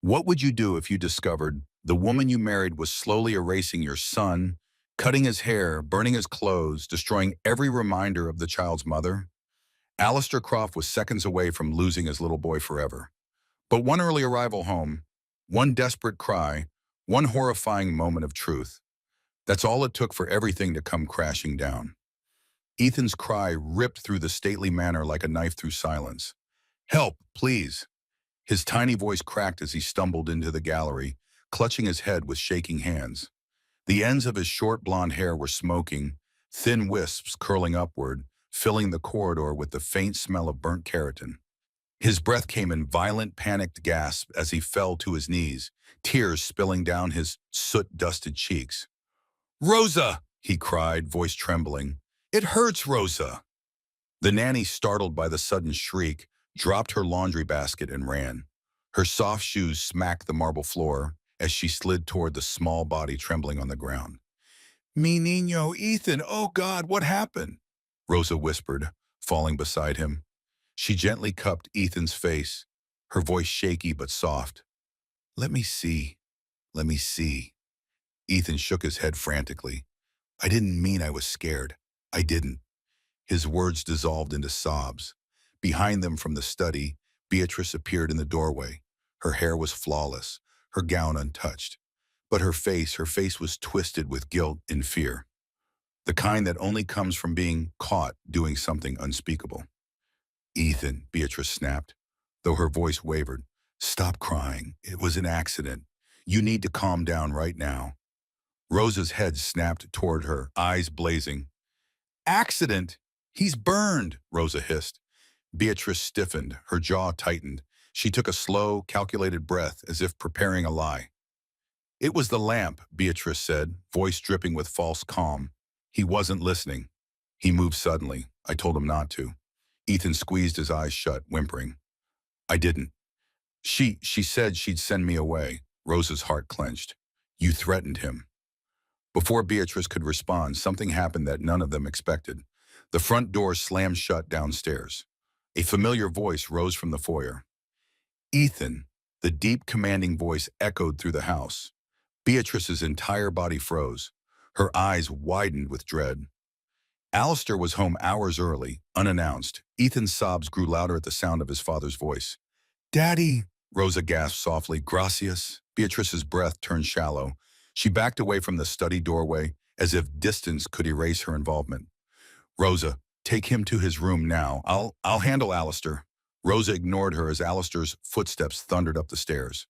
What would you do if you discovered the woman you married was slowly erasing your son, cutting his hair, burning his clothes, destroying every reminder of the child's mother? Alistair Croft was seconds away from losing his little boy forever. But one early arrival home, one desperate cry, one horrifying moment of truth. That's all it took for everything to come crashing down. Ethan's cry ripped through the stately manor like a knife through silence. "Help, please." His tiny voice cracked as he stumbled into the gallery, clutching his head with shaking hands. The ends of his short blonde hair were smoking, thin wisps curling upward, filling the corridor with the faint smell of burnt keratin. His breath came in violent, panicked gasps as he fell to his knees, tears spilling down his soot-dusted cheeks. "Rosa!" he cried, voice trembling. "It hurts, Rosa!" The nanny, startled by the sudden shriek, dropped her laundry basket and ran. Her soft shoes smacked the marble floor as she slid toward the small body trembling on the ground. "Mi niño, Ethan, oh God, what happened?" Rosa whispered, falling beside him. She gently cupped Ethan's face, her voice shaky but soft. "Let me see. Let me see." Ethan shook his head frantically. "I didn't mean I was scared. I didn't." His words dissolved into sobs. Behind them from the study, Beatrice appeared in the doorway. Her hair was flawless, her gown untouched. But her face was twisted with guilt and fear. The kind that only comes from being caught doing something unspeakable. "Ethan," Beatrice snapped, though her voice wavered. "Stop crying. It was an accident. You need to calm down right now." Rosa's head snapped toward her, eyes blazing. "Accident? He's burned," Rosa hissed. Beatrice stiffened, her jaw tightened. She took a slow, calculated breath as if preparing a lie. "It was the lamp," Beatrice said, voice dripping with false calm. "He wasn't listening. He moved suddenly. I told him not to." Ethan squeezed his eyes shut, whimpering. "I didn't. She said she'd send me away." Rosa's heart clenched. "You threatened him." Before Beatrice could respond, something happened that none of them expected. The front door slammed shut downstairs. A familiar voice rose from the foyer. "Ethan." The deep, commanding voice echoed through the house. Beatrice's entire body froze. Her eyes widened with dread. Alistair was home hours early, unannounced. Ethan's sobs grew louder at the sound of his father's voice. "Daddy!" Rosa gasped softly. "Gracias." Beatrice's breath turned shallow. She backed away from the study doorway, as if distance could erase her involvement. "Rosa, take him to his room now. I'll handle Alistair." Rosa ignored her as Alistair's footsteps thundered up the stairs.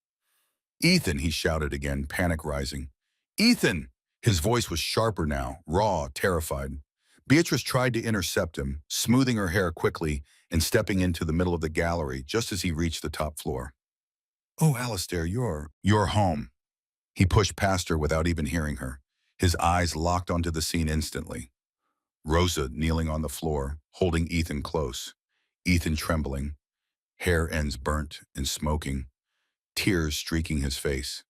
"Ethan," he shouted again, panic rising. "Ethan!" His voice was sharper now, raw, terrified. Beatrice tried to intercept him, smoothing her hair quickly and stepping into the middle of the gallery just as he reached the top floor. "Oh, Alistair, you're home." He pushed past her without even hearing her. His eyes locked onto the scene instantly. Rosa kneeling on the floor, holding Ethan close. Ethan trembling, hair ends burnt and smoking, tears streaking his face.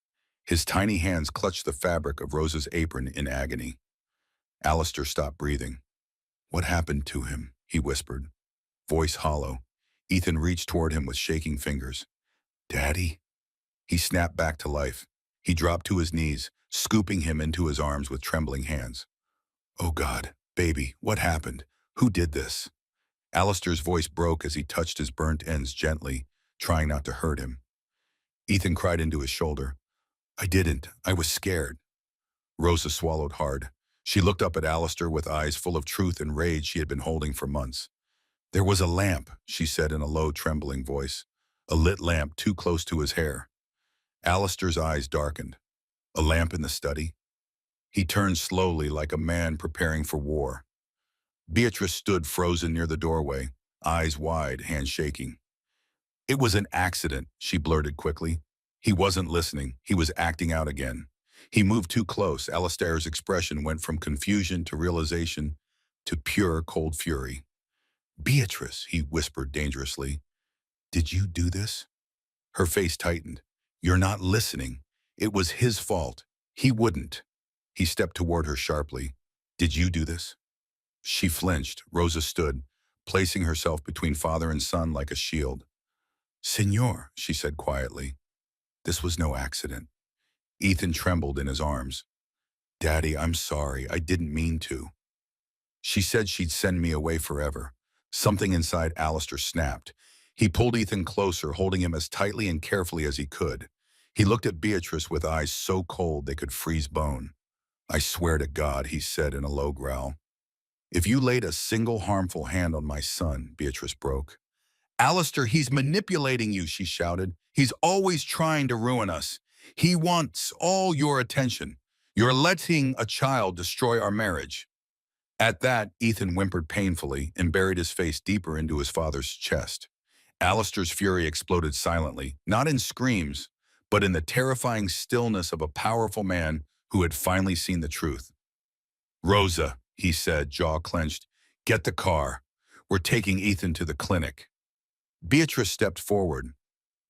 His tiny hands clutched the fabric of Rosa's apron in agony. Alistair stopped breathing. "What happened to him?" he whispered, voice hollow. Ethan reached toward him with shaking fingers. "Daddy?" He snapped back to life. He dropped to his knees, scooping him into his arms with trembling hands. "Oh God, baby, what happened? Who did this?" Alistair's voice broke as he touched his burnt ends gently, trying not to hurt him. Ethan cried into his shoulder. "I didn't. I was scared." Rosa swallowed hard. She looked up at Alistair with eyes full of truth and rage she had been holding for months. "There was a lamp," she said in a low, trembling voice. "A lit lamp too close to his hair." Alistair's eyes darkened. "A lamp in the study?" He turned slowly like a man preparing for war. Beatrice stood frozen near the doorway, eyes wide, hands shaking. "It was an accident," she blurted quickly. He wasn't listening. He was acting out again. He moved too close. Alistair's expression went from confusion to realization to pure, cold fury. "Beatrice," he whispered dangerously, "did you do this?" Her face tightened. "You're not listening. It was his fault. He wouldn't." He stepped toward her sharply. "Did you do this?" She flinched. Rosa stood, placing herself between father and son like a shield. "Señor," she said quietly. This was no accident. Ethan trembled in his arms. Daddy, I'm sorry. I didn't mean to. She said she'd send me away forever. Something inside Alistair snapped. He pulled Ethan closer, holding him as tightly and carefully as he could. He looked at Beatrice with eyes so cold they could freeze bone. I swear to God, he said in a low growl. If you laid a single harmful hand on my son, Beatrice broke. Alistair, he's manipulating you, she shouted. He's always trying to ruin us. He wants all your attention. You're letting a child destroy our marriage. At that, Ethan whimpered painfully and buried his face deeper into his father's chest. Alistair's fury exploded silently, not in screams, but in the terrifying stillness of a powerful man who had finally seen the truth. Rosa, he said, jaw clenched, get the car. We're taking Ethan to the clinic. Beatrice stepped forward.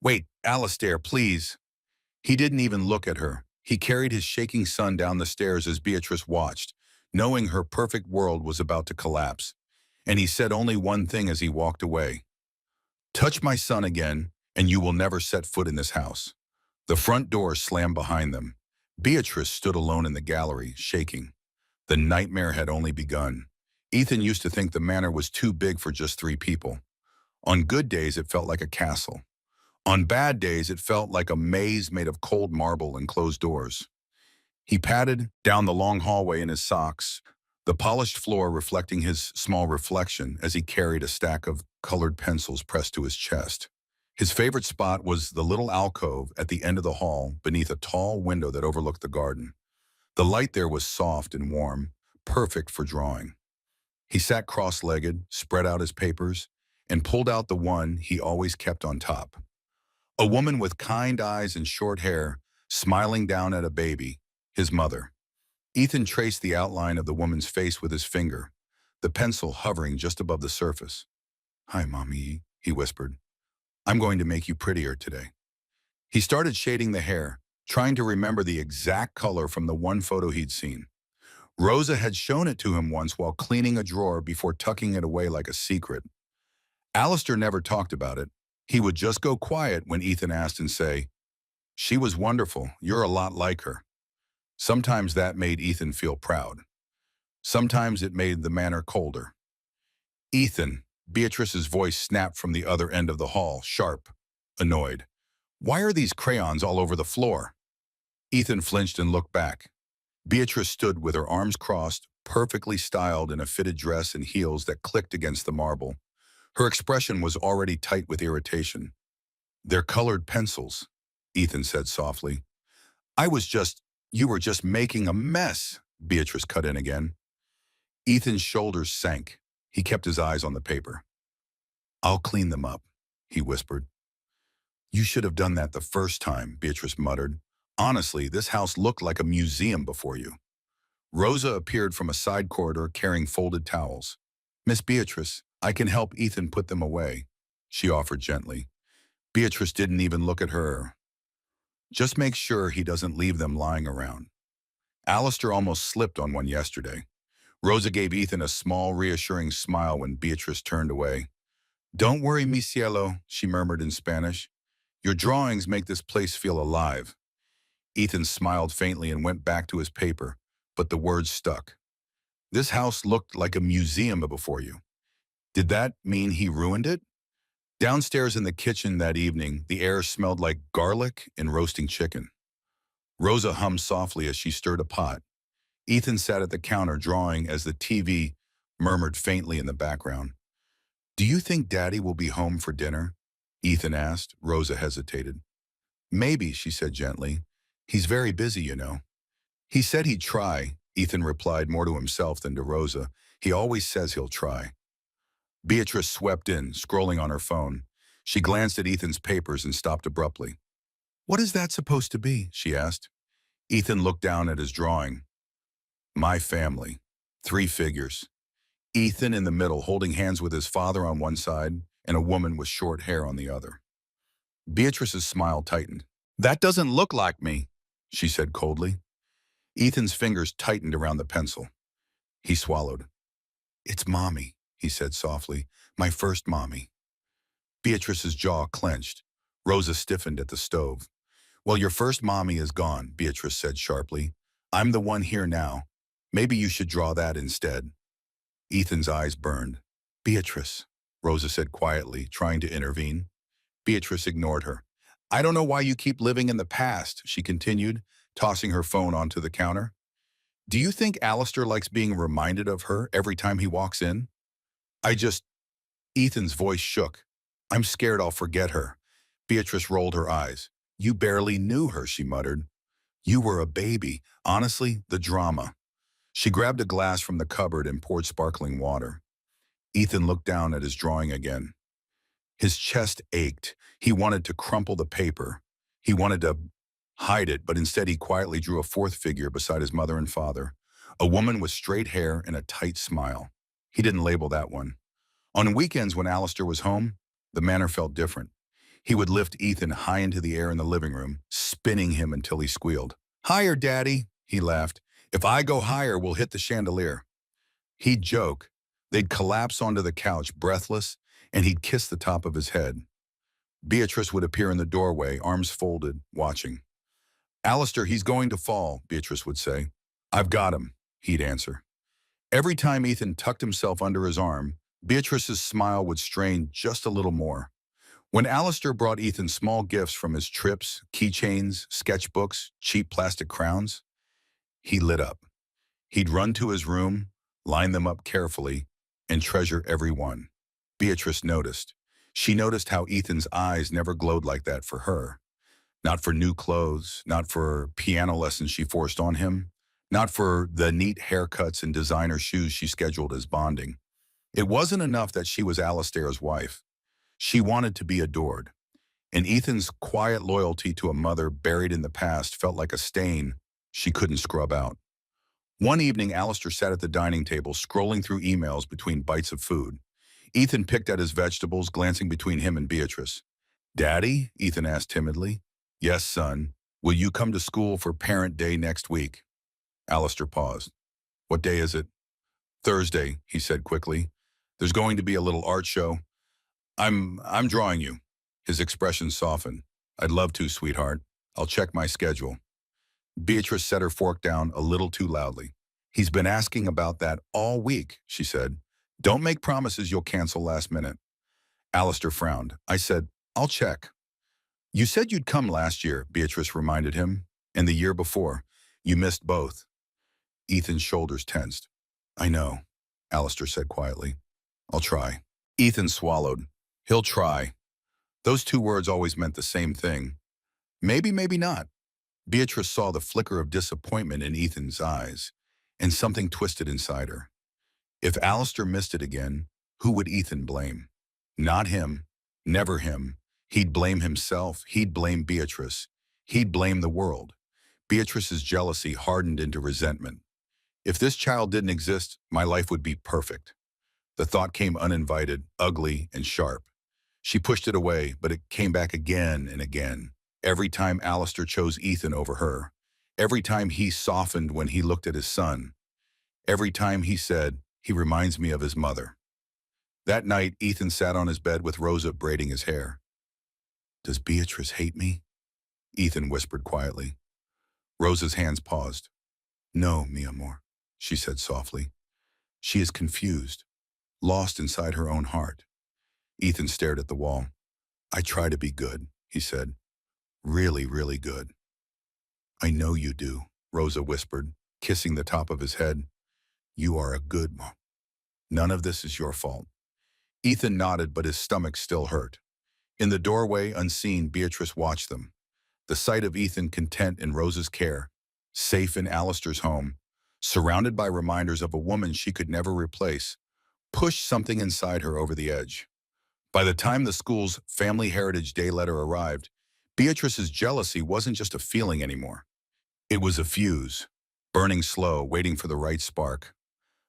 Wait, Alistair, please. He didn't even look at her. He carried his shaking son down the stairs as Beatrice watched, knowing her perfect world was about to collapse. And he said only one thing as he walked away. Touch my son again, and you will never set foot in this house. The front door slammed behind them. Beatrice stood alone in the gallery, shaking. The nightmare had only begun. Ethan used to think the manor was too big for just 3 people. On good days, it felt like a castle. On bad days, it felt like a maze made of cold marble and closed doors. He padded down the long hallway in his socks, the polished floor reflecting his small reflection as he carried a stack of colored pencils pressed to his chest. His favorite spot was the little alcove at the end of the hall beneath a tall window that overlooked the garden. The light there was soft and warm, perfect for drawing. He sat cross-legged, spread out his papers, and pulled out the one he always kept on top. A woman with kind eyes and short hair, smiling down at a baby, his mother. Ethan traced the outline of the woman's face with his finger, the pencil hovering just above the surface. Hi, Mommy, he whispered. I'm going to make you prettier today. He started shading the hair, trying to remember the exact color from the one photo he'd seen. Rosa had shown it to him once while cleaning a drawer before tucking it away like a secret. Alistair never talked about it. He would just go quiet when Ethan asked and say, She was wonderful. You're a lot like her. Sometimes that made Ethan feel proud. Sometimes it made the manor colder. Ethan, Beatrice's voice snapped from the other end of the hall, sharp, annoyed. Why are these crayons all over the floor? Ethan flinched and looked back. Beatrice stood with her arms crossed, perfectly styled in a fitted dress and heels that clicked against the marble. Her expression was already tight with irritation. They're colored pencils, Ethan said softly. You were just making a mess, Beatrice cut in again. Ethan's shoulders sank. He kept his eyes on the paper. I'll clean them up, he whispered. You should have done that the first time, Beatrice muttered. Honestly, this house looked like a museum before you. Rosa appeared from a side corridor carrying folded towels. Miss Beatrice, I can help Ethan put them away, she offered gently. Beatrice didn't even look at her. Just make sure he doesn't leave them lying around. Alistair almost slipped on one yesterday. Rosa gave Ethan a small, reassuring smile when Beatrice turned away. Don't worry, mi cielo, she murmured in Spanish. Your drawings make this place feel alive. Ethan smiled faintly and went back to his paper, but the words stuck. This house looked like a museum before you. Did that mean he ruined it? Downstairs in the kitchen that evening, the air smelled like garlic and roasting chicken. Rosa hummed softly as she stirred a pot. Ethan sat at the counter drawing as the TV murmured faintly in the background. Do you think Daddy will be home for dinner? Ethan asked. Rosa hesitated. Maybe, she said gently. He's very busy, you know. He said he'd try, Ethan replied more to himself than to Rosa. He always says he'll try. Beatrice swept in, scrolling on her phone. She glanced at Ethan's papers and stopped abruptly. What is that supposed to be? She asked. Ethan looked down at his drawing. My family. 3 figures. Ethan in the middle, holding hands with his father on one side and a woman with short hair on the other. Beatrice's smile tightened. That doesn't look like me, she said coldly. Ethan's fingers tightened around the pencil. He swallowed. It's Mommy, he said softly. My first Mommy. Beatrice's jaw clenched. Rosa stiffened at the stove. Well, your first mommy is gone, Beatrice said sharply. I'm the one here now. Maybe you should draw that instead. Ethan's eyes burned. Beatrice, Rosa said quietly, trying to intervene. Beatrice ignored her. I don't know why you keep living in the past, she continued, tossing her phone onto the counter. Do you think Alistair likes being reminded of her every time he walks in? I just... Ethan's voice shook. I'm scared I'll forget her. Beatrice rolled her eyes. You barely knew her, she muttered. You were a baby. Honestly, the drama. She grabbed a glass from the cupboard and poured sparkling water. Ethan looked down at his drawing again. His chest ached. He wanted to crumple the paper. He wanted to hide it, but instead he quietly drew a fourth figure beside his mother and father, a woman with straight hair and a tight smile. He didn't label that one. On weekends when Alistair was home, the manner felt different. He would lift Ethan high into the air in the living room, spinning him until he squealed. Higher, Daddy, he laughed. If I go higher, we'll hit the chandelier. He'd joke. They'd collapse onto the couch, breathless, and he'd kiss the top of his head. Beatrice would appear in the doorway, arms folded, watching. Alistair, he's going to fall, Beatrice would say. I've got him, he'd answer. Every time Ethan tucked himself under his arm, Beatrice's smile would strain just a little more. When Alistair brought Ethan small gifts from his trips, keychains, sketchbooks, cheap plastic crowns, he lit up. He'd run to his room, line them up carefully, and treasure every one. Beatrice noticed. She noticed how Ethan's eyes never glowed like that for her. Not for new clothes, not for piano lessons she forced on him, not for the neat haircuts and designer shoes she scheduled as bonding. It wasn't enough that she was Alistair's wife. She wanted to be adored. And Ethan's quiet loyalty to a mother buried in the past felt like a stain she couldn't scrub out. One evening, Alistair sat at the dining table, scrolling through emails between bites of food. Ethan picked at his vegetables, glancing between him and Beatrice. Daddy? Ethan asked timidly. Yes, son. Will you come to school for Parent Day next week? Alistair paused. What day is it? Thursday, he said quickly. There's going to be a little art show. I'm drawing you. His expression softened. I'd love to, sweetheart. I'll check my schedule. Beatrice set her fork down a little too loudly. He's been asking about that all week, she said. Don't make promises you'll cancel last minute. Alistair frowned. I said, I'll check. You said you'd come last year, Beatrice reminded him, and the year before. You missed both. Ethan's shoulders tensed. I know, Alistair said quietly. I'll try. Ethan swallowed. He'll try. Those two words always meant the same thing. Maybe, maybe not. Beatrice saw the flicker of disappointment in Ethan's eyes, and something twisted inside her. If Alistair missed it again, who would Ethan blame? Not him. Never him. He'd blame himself. He'd blame Beatrice. He'd blame the world. Beatrice's jealousy hardened into resentment. If this child didn't exist, my life would be perfect. The thought came uninvited, ugly, and sharp. She pushed it away, but it came back again and again. Every time Alistair chose Ethan over her. Every time he softened when he looked at his son. Every time he said, he reminds me of his mother. That night, Ethan sat on his bed with Rosa braiding his hair. Does Beatrice hate me? Ethan whispered quietly. Rosa's hands paused. No, mi amor, she said softly. She is confused, lost inside her own heart. Ethan stared at the wall. I try to be good, he said. Really, really good. I know you do, Rosa whispered, kissing the top of his head. You are a good mom. None of this is your fault. Ethan nodded, but his stomach still hurt. In the doorway, unseen, Beatrice watched them. The sight of Ethan content in Rosa's care, safe in Alistair's home, surrounded by reminders of a woman she could never replace, pushed something inside her over the edge. By the time the school's Family Heritage Day letter arrived, Beatrice's jealousy wasn't just a feeling anymore. It was a fuse, burning slow, waiting for the right spark.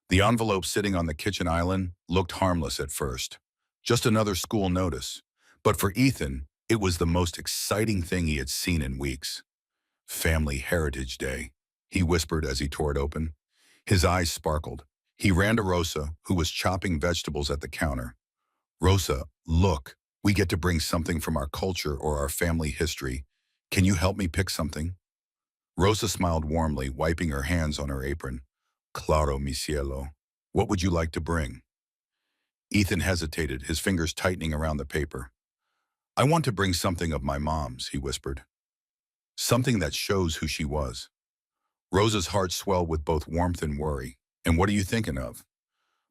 The envelope sitting on the kitchen island looked harmless at first. Just another school notice. But for Ethan, it was the most exciting thing he had seen in weeks. Family Heritage Day, he whispered as he tore it open. His eyes sparkled. He ran to Rosa, who was chopping vegetables at the counter. Rosa, look, we get to bring something from our culture or our family history. Can you help me pick something? Rosa smiled warmly, wiping her hands on her apron. Claro, mi cielo. What would you like to bring? Ethan hesitated, his fingers tightening around the paper. I want to bring something of my mom's, he whispered. Something that shows who she was. Rosa's heart swelled with both warmth and worry. And what are you thinking of?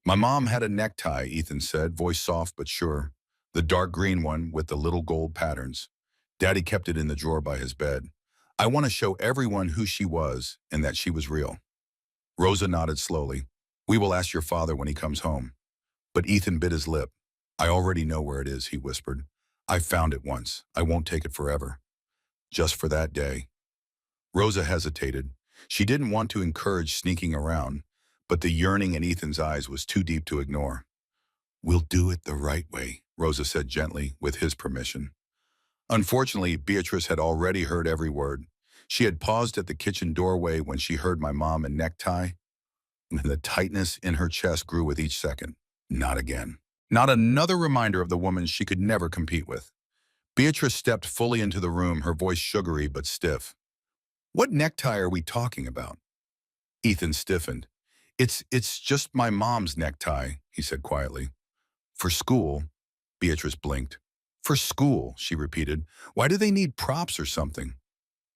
My mom had a necktie, Ethan said, voice soft but sure. The dark green one with the little gold patterns. Daddy kept it in the drawer by his bed. I want to show everyone who she was and that she was real. Rosa nodded slowly. We will ask your father when he comes home. But Ethan bit his lip. I already know where it is, he whispered. I found it once. I won't take it forever. Just for that day. Rosa hesitated. She didn't want to encourage sneaking around, but the yearning in Ethan's eyes was too deep to ignore. We'll do it the right way, Rosa said gently, with his permission. Unfortunately, Beatrice had already heard every word. She had paused at the kitchen doorway when she heard my mom in necktie, and the tightness in her chest grew with each second. Not again. Not another reminder of the woman she could never compete with. Beatrice stepped fully into the room, her voice sugary but stiff. What necktie are we talking about? Ethan stiffened. It's just my mom's necktie, he said quietly. For school, Beatrice blinked. For school, she repeated. Why do they need props or something?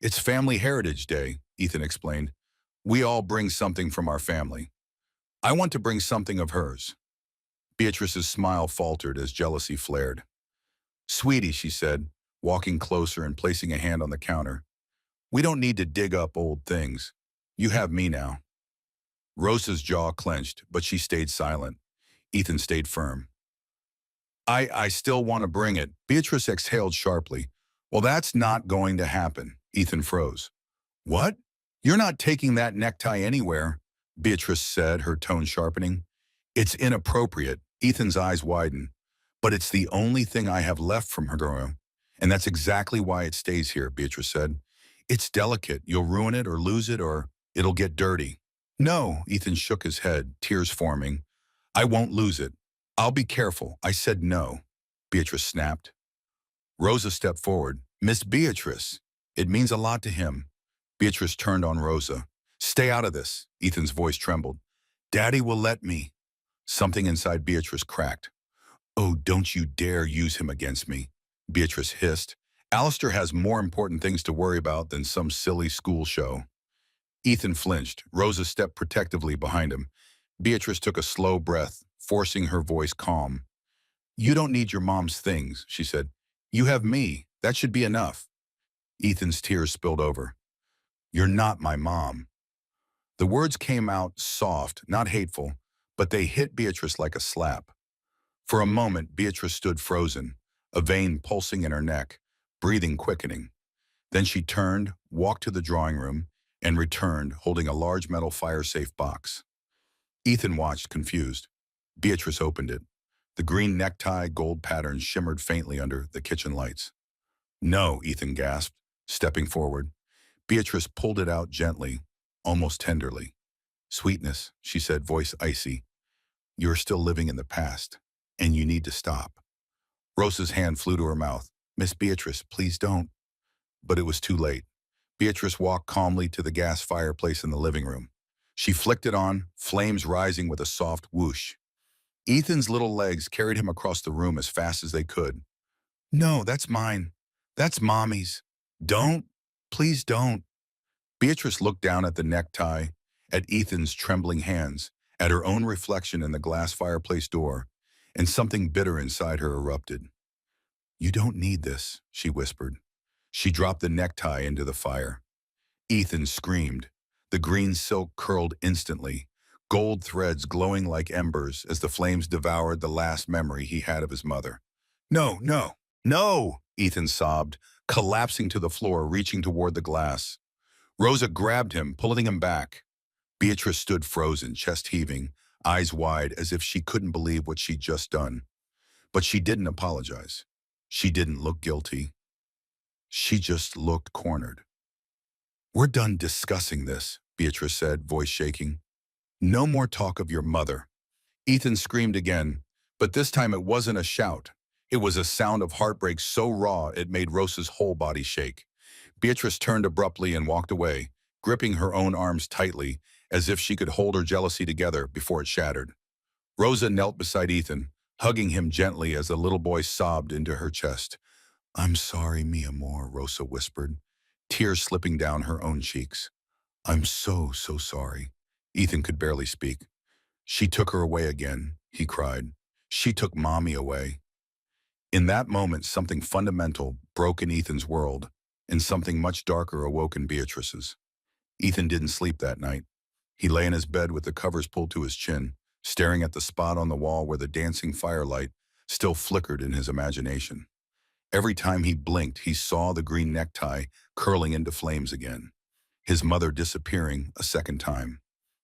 It's Family Heritage Day, Ethan explained. We all bring something from our family. I want to bring something of hers. Beatrice's smile faltered as jealousy flared. Sweetie, she said, walking closer and placing a hand on the counter. We don't need to dig up old things. You have me now. Rosa's jaw clenched, but she stayed silent. Ethan stayed firm. I still want to bring it. Beatrice exhaled sharply. Well, that's not going to happen. Ethan froze. What? You're not taking that necktie anywhere, Beatrice said, her tone sharpening. It's inappropriate. Ethan's eyes widened. But it's the only thing I have left from her girl. And that's exactly why it stays here, Beatrice said. It's delicate. You'll ruin it or lose it or it'll get dirty. No, Ethan shook his head, tears forming. I won't lose it. I'll be careful. I said no, Beatrice snapped. Rosa stepped forward. Miss Beatrice. It means a lot to him. Beatrice turned on Rosa. Stay out of this. Ethan's voice trembled. Daddy will let me. Something inside Beatrice cracked. Oh, don't you dare use him against me, Beatrice hissed. Alistair has more important things to worry about than some silly school show. Ethan flinched. Rosa stepped protectively behind him. Beatrice took a slow breath, forcing her voice calm. You don't need your mom's things, she said. You have me. That should be enough. Ethan's tears spilled over. You're not my mom. The words came out soft, not hateful, but they hit Beatrice like a slap. For a moment, Beatrice stood frozen, a vein pulsing in her neck, breathing quickening. Then she turned, walked to the drawing room, and returned, holding a large metal fire-safe box. Ethan watched, confused. Beatrice opened it. The green necktie gold pattern shimmered faintly under the kitchen lights. No, Ethan gasped, stepping forward. Beatrice pulled it out gently, almost tenderly. Sweetness, she said, voice icy. You're still living in the past, and you need to stop. Rosa's hand flew to her mouth. Miss Beatrice, please don't. But it was too late. Beatrice walked calmly to the gas fireplace in the living room. She flicked it on, flames rising with a soft whoosh. Ethan's little legs carried him across the room as fast as they could. No, that's mine. That's Mommy's. Don't. Please don't. Beatrice looked down at the necktie, at Ethan's trembling hands, at her own reflection in the glass fireplace door, and something bitter inside her erupted. You don't need this, she whispered. She dropped the necktie into the fire. Ethan screamed. The green silk curled instantly, gold threads glowing like embers as the flames devoured the last memory he had of his mother. No, no, no, Ethan sobbed, collapsing to the floor, reaching toward the glass. Rosa grabbed him, pulling him back. Beatrice stood frozen, chest heaving, eyes wide as if she couldn't believe what she'd just done. But she didn't apologize. She didn't look guilty. She just looked cornered. We're done discussing this, Beatrice said, voice shaking. No more talk of your mother. Ethan screamed again, but this time it wasn't a shout. It was a sound of heartbreak so raw it made Rosa's whole body shake. Beatrice turned abruptly and walked away, gripping her own arms tightly, as if she could hold her jealousy together before it shattered. Rosa knelt beside Ethan, hugging him gently as the little boy sobbed into her chest. "I'm sorry, mi amor," Rosa whispered, tears slipping down her own cheeks. "I'm so sorry." Ethan could barely speak. "She took her away again," he cried. "She took Mommy away." In that moment, something fundamental broke in Ethan's world, and something much darker awoke in Beatrice's. Ethan didn't sleep that night. He lay in his bed with the covers pulled to his chin, staring at the spot on the wall where the dancing firelight still flickered in his imagination. Every time he blinked, he saw the green necktie curling into flames again, his mother disappearing a second time.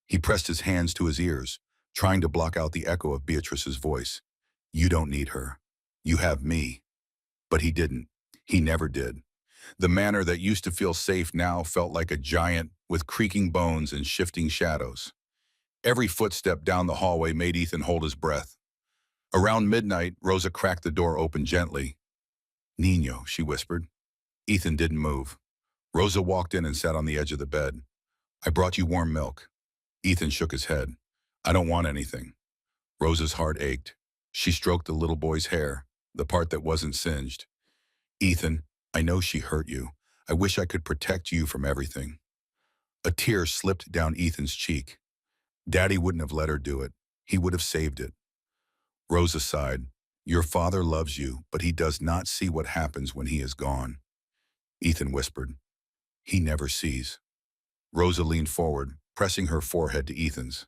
He pressed his hands to his ears, trying to block out the echo of Beatrice's voice. "You don't need her. You have me." But he didn't. He never did. The manor that used to feel safe now felt like a giant with creaking bones and shifting shadows. Every footstep down the hallway made Ethan hold his breath. Around midnight, Rosa cracked the door open gently. "Niño," she whispered. Ethan didn't move. Rosa walked in and sat on the edge of the bed. "I brought you warm milk." Ethan shook his head. "I don't want anything." Rosa's heart ached. She stroked the little boy's hair, the part that wasn't singed. "Ethan, I know she hurt you. I wish I could protect you from everything." A tear slipped down Ethan's cheek. Daddy wouldn't have let her do it. He would have saved it. Rosa sighed. "Your father loves you, but he does not see what happens when he is gone." Ethan whispered. "He never sees." Rosa leaned forward, pressing her forehead to Ethan's.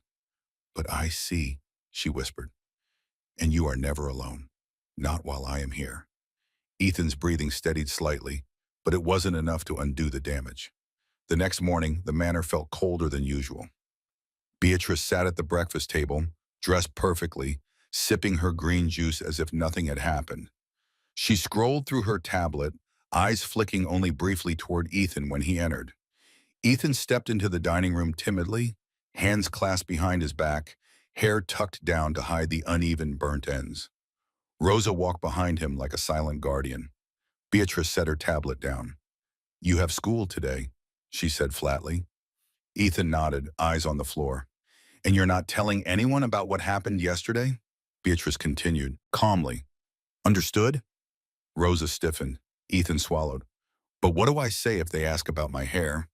"But I see," she whispered. "And you are never alone. Not while I am here." Ethan's breathing steadied slightly, but it wasn't enough to undo the damage. The next morning, the manor felt colder than usual. Beatrice sat at the breakfast table, dressed perfectly, sipping her green juice as if nothing had happened. She scrolled through her tablet, eyes flicking only briefly toward Ethan when he entered. Ethan stepped into the dining room timidly, hands clasped behind his back, hair tucked down to hide the uneven, burnt ends. Rosa walked behind him like a silent guardian. Beatrice set her tablet down. "You have school today," she said flatly. Ethan nodded, eyes on the floor. "And you're not telling anyone about what happened yesterday?" Beatrice continued, calmly. "Understood?" Rosa stiffened. Ethan swallowed. "But what do I say if they ask about my hair?"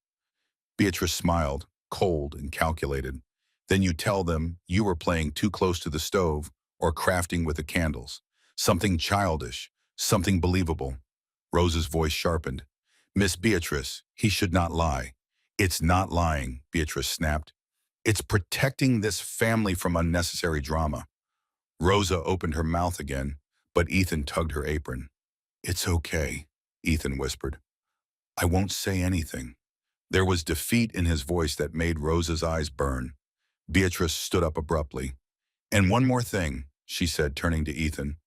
Beatrice smiled, cold and calculated. "Then you tell them you were playing too close to the stove or crafting with the candles. Something childish, something believable." Rosa's voice sharpened. "Miss Beatrice, he should not lie." "It's not lying," Beatrice snapped. "It's protecting this family from unnecessary drama." Rosa opened her mouth again, but Ethan tugged her apron. "It's okay," Ethan whispered. "I won't say anything." There was defeat in his voice that made Rosa's eyes burn. Beatrice stood up abruptly. "And one more thing," she said, turning to Ethan.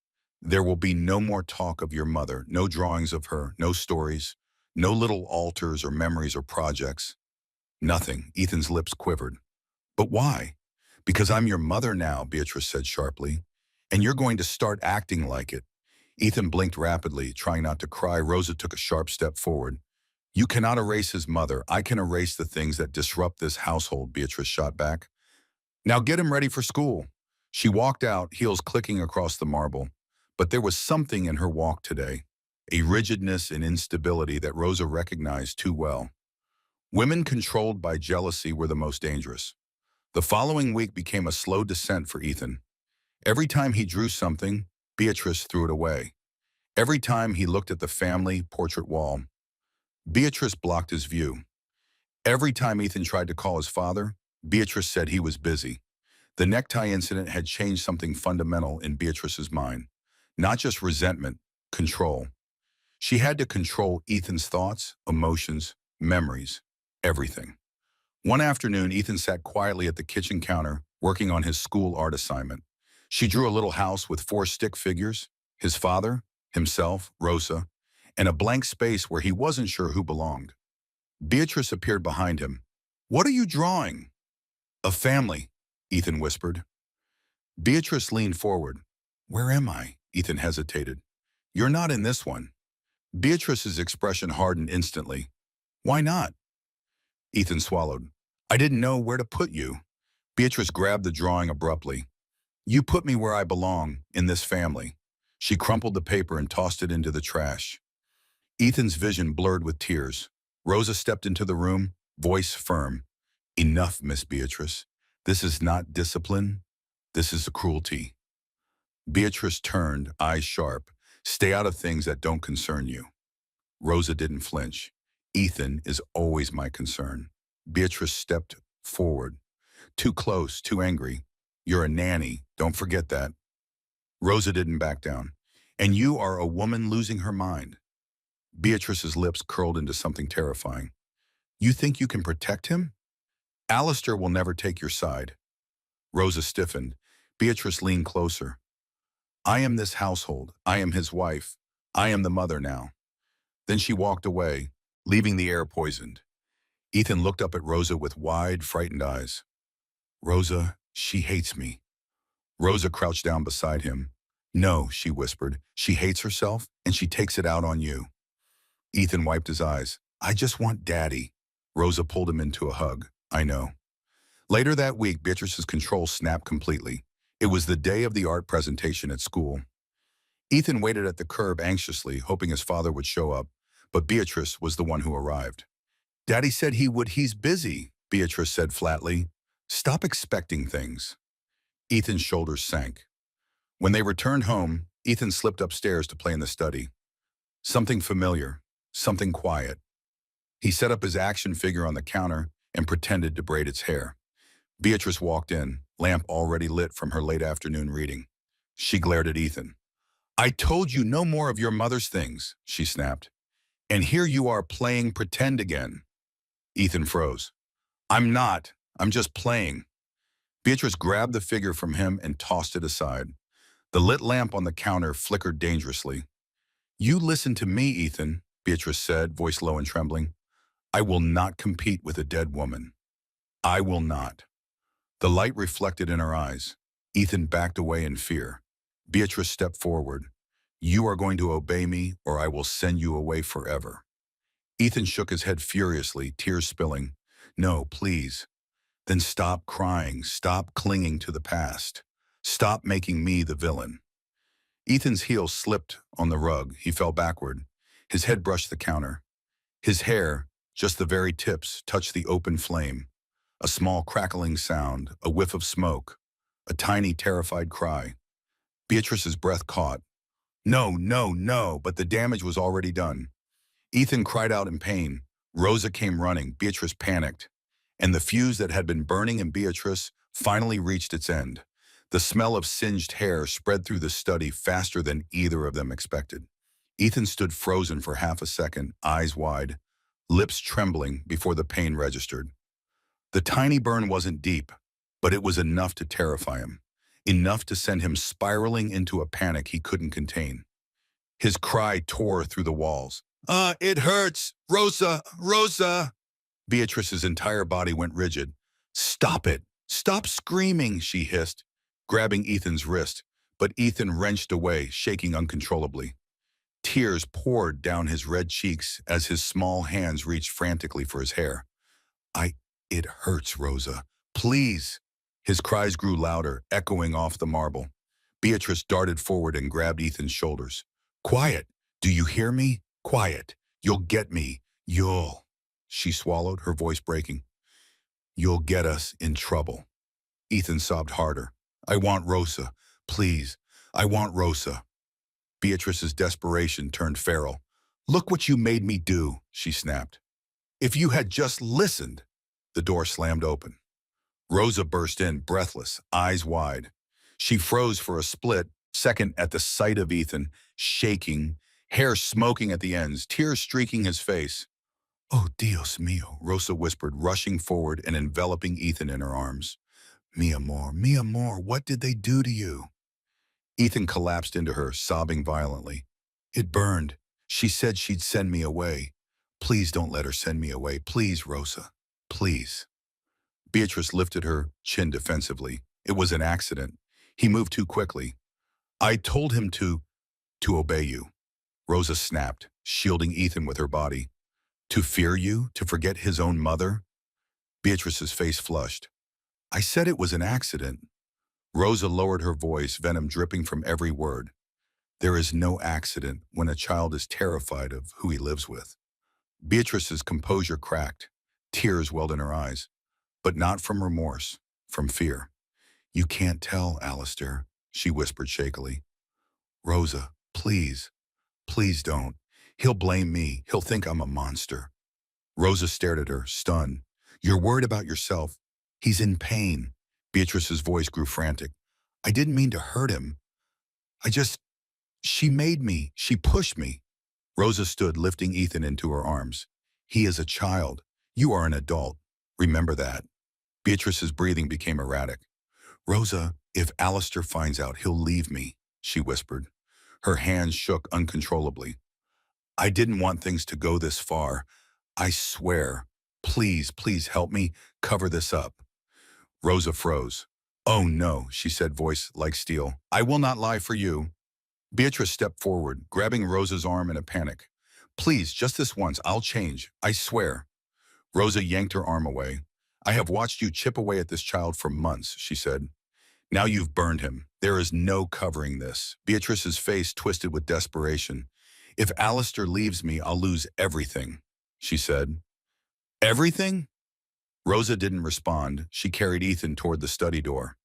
"There will be no more talk of your mother, no drawings of her, no stories, no little altars or memories or projects. Nothing." Ethan's lips quivered. "But why?" "Because I'm your mother now," Beatrice said sharply. "And you're going to start acting like it." Ethan blinked rapidly, trying not to cry. Rosa took a sharp step forward. "You cannot erase his mother. I can erase the things that disrupt this household," Beatrice shot back. "Now get him ready for school." She walked out, heels clicking across the marble. But there was something in her walk today, a rigidness and instability that Rosa recognized too well. Women controlled by jealousy were the most dangerous. The following week became a slow descent for Ethan. Every time he drew something, Beatrice threw it away. Every time he looked at the family portrait wall, Beatrice blocked his view. Every time Ethan tried to call his father, Beatrice said he was busy. The necktie incident had changed something fundamental in Beatrice's mind. Not just resentment, control. She had to control Ethan's thoughts, emotions, memories, everything. One afternoon, Ethan sat quietly at the kitchen counter, working on his school art assignment. She drew a little house with 4 stick figures, his father, himself, Rosa, and a blank space where he wasn't sure who belonged. Beatrice appeared behind him. "What are you drawing?" "A family," Ethan whispered. Beatrice leaned forward. "Where am I?" Ethan hesitated. "You're not in this one." Beatrice's expression hardened instantly. Why not? Ethan swallowed. I didn't know where to put you. Beatrice grabbed the drawing abruptly. You put me where I belong, in this family. She crumpled the paper and tossed it into the trash. Ethan's vision blurred with tears. Rosa stepped into the room, voice firm. Enough, Miss Beatrice. This is not discipline. This is cruelty. Beatrice turned, eyes sharp. Stay out of things that don't concern you. Rosa didn't flinch. Ethan is always my concern. Beatrice stepped forward. Too close, too angry. You're a nanny, don't forget that. Rosa didn't back down. And you are a woman losing her mind. Beatrice's lips curled into something terrifying. You think you can protect him? Alistair will never take your side. Rosa stiffened. Beatrice leaned closer. I am this household. I am his wife. I am the mother now. Then she walked away, leaving the air poisoned. Ethan looked up at Rosa with wide, frightened eyes. Rosa, she hates me. Rosa crouched down beside him. No, she whispered. She hates herself, and she takes it out on you. Ethan wiped his eyes. I just want Daddy. Rosa pulled him into a hug. I know. Later that week, Beatrice's control snapped completely. It was the day of the art presentation at school. Ethan waited at the curb anxiously, hoping his father would show up, but Beatrice was the one who arrived. Daddy said he would. He's busy, Beatrice said flatly. Stop expecting things. Ethan's shoulders sank. When they returned home, Ethan slipped upstairs to play in the study. Something familiar, something quiet. He set up his action figure on the counter and pretended to braid its hair. Beatrice walked in, lamp already lit from her late afternoon reading. She glared at Ethan. I told you no more of your mother's things, she snapped. And here you are playing pretend again. Ethan froze. I'm not. I'm just playing. Beatrice grabbed the figure from him and tossed it aside. The lit lamp on the counter flickered dangerously. You listen to me, Ethan, Beatrice said, voice low and trembling. I will not compete with a dead woman. I will not. The light reflected in her eyes. Ethan backed away in fear. Beatrice stepped forward. You are going to obey me, or I will send you away forever. Ethan shook his head furiously, tears spilling. No, please. Then stop crying. Stop clinging to the past. Stop making me the villain. Ethan's heel slipped on the rug. He fell backward. His head brushed the counter. His hair, just the very tips, touched the open flame. A small crackling sound, a whiff of smoke, a tiny terrified cry. Beatrice's breath caught. No, no, no, but the damage was already done. Ethan cried out in pain. Rosa came running. Beatrice panicked. And the fuse that had been burning in Beatrice finally reached its end. The smell of singed hair spread through the study faster than either of them expected. Ethan stood frozen for half a second, eyes wide, lips trembling before the pain registered. The tiny burn wasn't deep, but it was enough to terrify him, enough to send him spiraling into a panic he couldn't contain. His cry tore through the walls. It hurts! Rosa! Rosa! Beatrice's entire body went rigid. Stop it! Stop screaming, she hissed, grabbing Ethan's wrist, but Ethan wrenched away, shaking uncontrollably. Tears poured down his red cheeks as his small hands reached frantically for his hair. It hurts, Rosa. Please. His cries grew louder, echoing off the marble. Beatrice darted forward and grabbed Ethan's shoulders. Quiet. Do you hear me? Quiet. You'll get me. You'll. She swallowed, her voice breaking. You'll get us in trouble. Ethan sobbed harder. I want Rosa. Please. I want Rosa. Beatrice's desperation turned feral. Look what you made me do, she snapped. If you had just listened. The door slammed open. Rosa burst in, breathless, eyes wide. She froze for a split second at the sight of Ethan, shaking, hair smoking at the ends, tears streaking his face. Oh, Dios mío, Rosa whispered, rushing forward and enveloping Ethan in her arms. Mi amor, what did they do to you? Ethan collapsed into her, sobbing violently. It burned. She said she'd send me away. Please don't let her send me away. Please, Rosa. Please. Beatrice lifted her chin defensively. It was an accident. He moved too quickly. I told him to obey you. Rosa snapped, shielding Ethan with her body. To fear you, to forget his own mother? Beatrice's face flushed. I said it was an accident. Rosa lowered her voice, venom dripping from every word. There is no accident when a child is terrified of who he lives with. Beatrice's composure cracked. Tears welled in her eyes, but not from remorse, from fear. You can't tell, Alistair, she whispered shakily. Rosa, please, please don't. He'll blame me. He'll think I'm a monster. Rosa stared at her, stunned. You're worried about yourself. He's in pain. Beatrice's voice grew frantic. I didn't mean to hurt him. She made me. She pushed me. Rosa stood, lifting Ethan into her arms. He is a child. You are an adult. Remember that. Beatrice's breathing became erratic. Rosa, if Alistair finds out, he'll leave me, she whispered. Her hands shook uncontrollably. I didn't want things to go this far. I swear. Please, please help me cover this up. Rosa froze. Oh no, she said, voice like steel. I will not lie for you. Beatrice stepped forward, grabbing Rosa's arm in a panic. Please, just this once, I'll change. I swear. Rosa yanked her arm away. I have watched you chip away at this child for months, she said. Now you've burned him. There is no covering this. Beatrice's face twisted with desperation. If Alistair leaves me, I'll lose everything, she said. Everything? Rosa didn't respond. She carried Ethan toward the study door.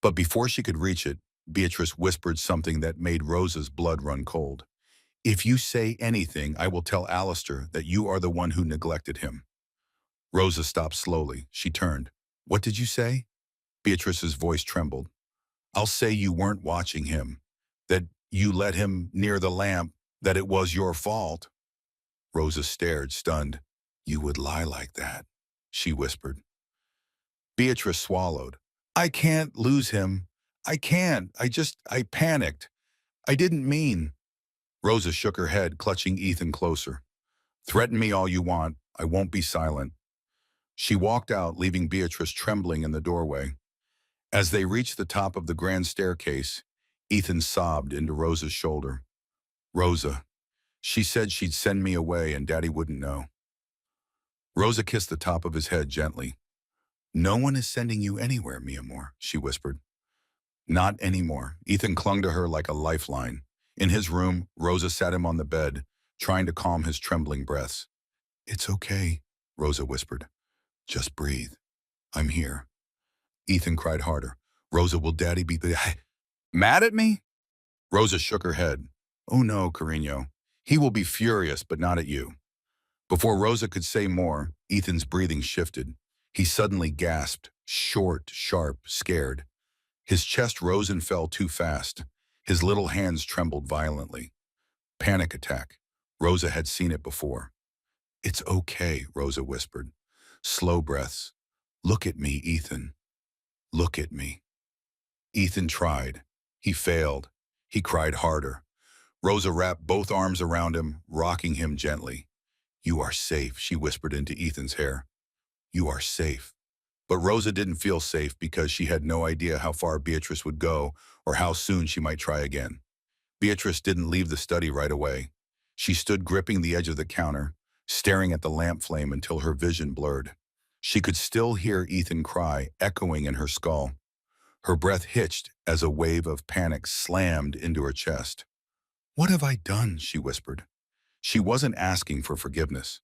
But before she could reach it, Beatrice whispered something that made Rosa's blood run cold. If you say anything, I will tell Alistair that you are the one who neglected him. Rosa stopped slowly. She turned. What did you say? Beatrice's voice trembled. I'll say you weren't watching him, that you let him near the lamp, that it was your fault. Rosa stared, stunned. You would lie like that, she whispered. Beatrice swallowed. I can't lose him. I can't. I panicked. I didn't mean. Rosa shook her head, clutching Ethan closer. Threaten me all you want. I won't be silent. She walked out, leaving Beatrice trembling in the doorway. As they reached the top of the grand staircase, Ethan sobbed into Rosa's shoulder. Rosa. She said she'd send me away and Daddy wouldn't know. Rosa kissed the top of his head gently. No one is sending you anywhere, mi amor, she whispered. Not anymore. Ethan clung to her like a lifeline. In his room, Rosa sat him on the bed, trying to calm his trembling breaths. It's okay, Rosa whispered. Just breathe. I'm here. Ethan cried harder. Rosa, will Daddy be mad at me? Rosa shook her head. Oh no, Carino. He will be furious, but not at you. Before Rosa could say more, Ethan's breathing shifted. He suddenly gasped, short, sharp, scared. His chest rose and fell too fast. His little hands trembled violently. Panic attack. Rosa had seen it before. It's okay, Rosa whispered. Slow breaths. Look at me, Ethan. Look at me. Ethan tried. He failed. He cried harder. Rosa wrapped both arms around him, rocking him gently. You are safe, she whispered into Ethan's hair. You are safe. But Rosa didn't feel safe because she had no idea how far Beatrice would go or how soon she might try again. Beatrice didn't leave the study right away. She stood gripping the edge of the counter, staring at the lamp flame until her vision blurred. She could still hear Ethan cry, echoing in her skull. Her breath hitched as a wave of panic slammed into her chest. What have I done? She whispered. She wasn't asking for forgiveness.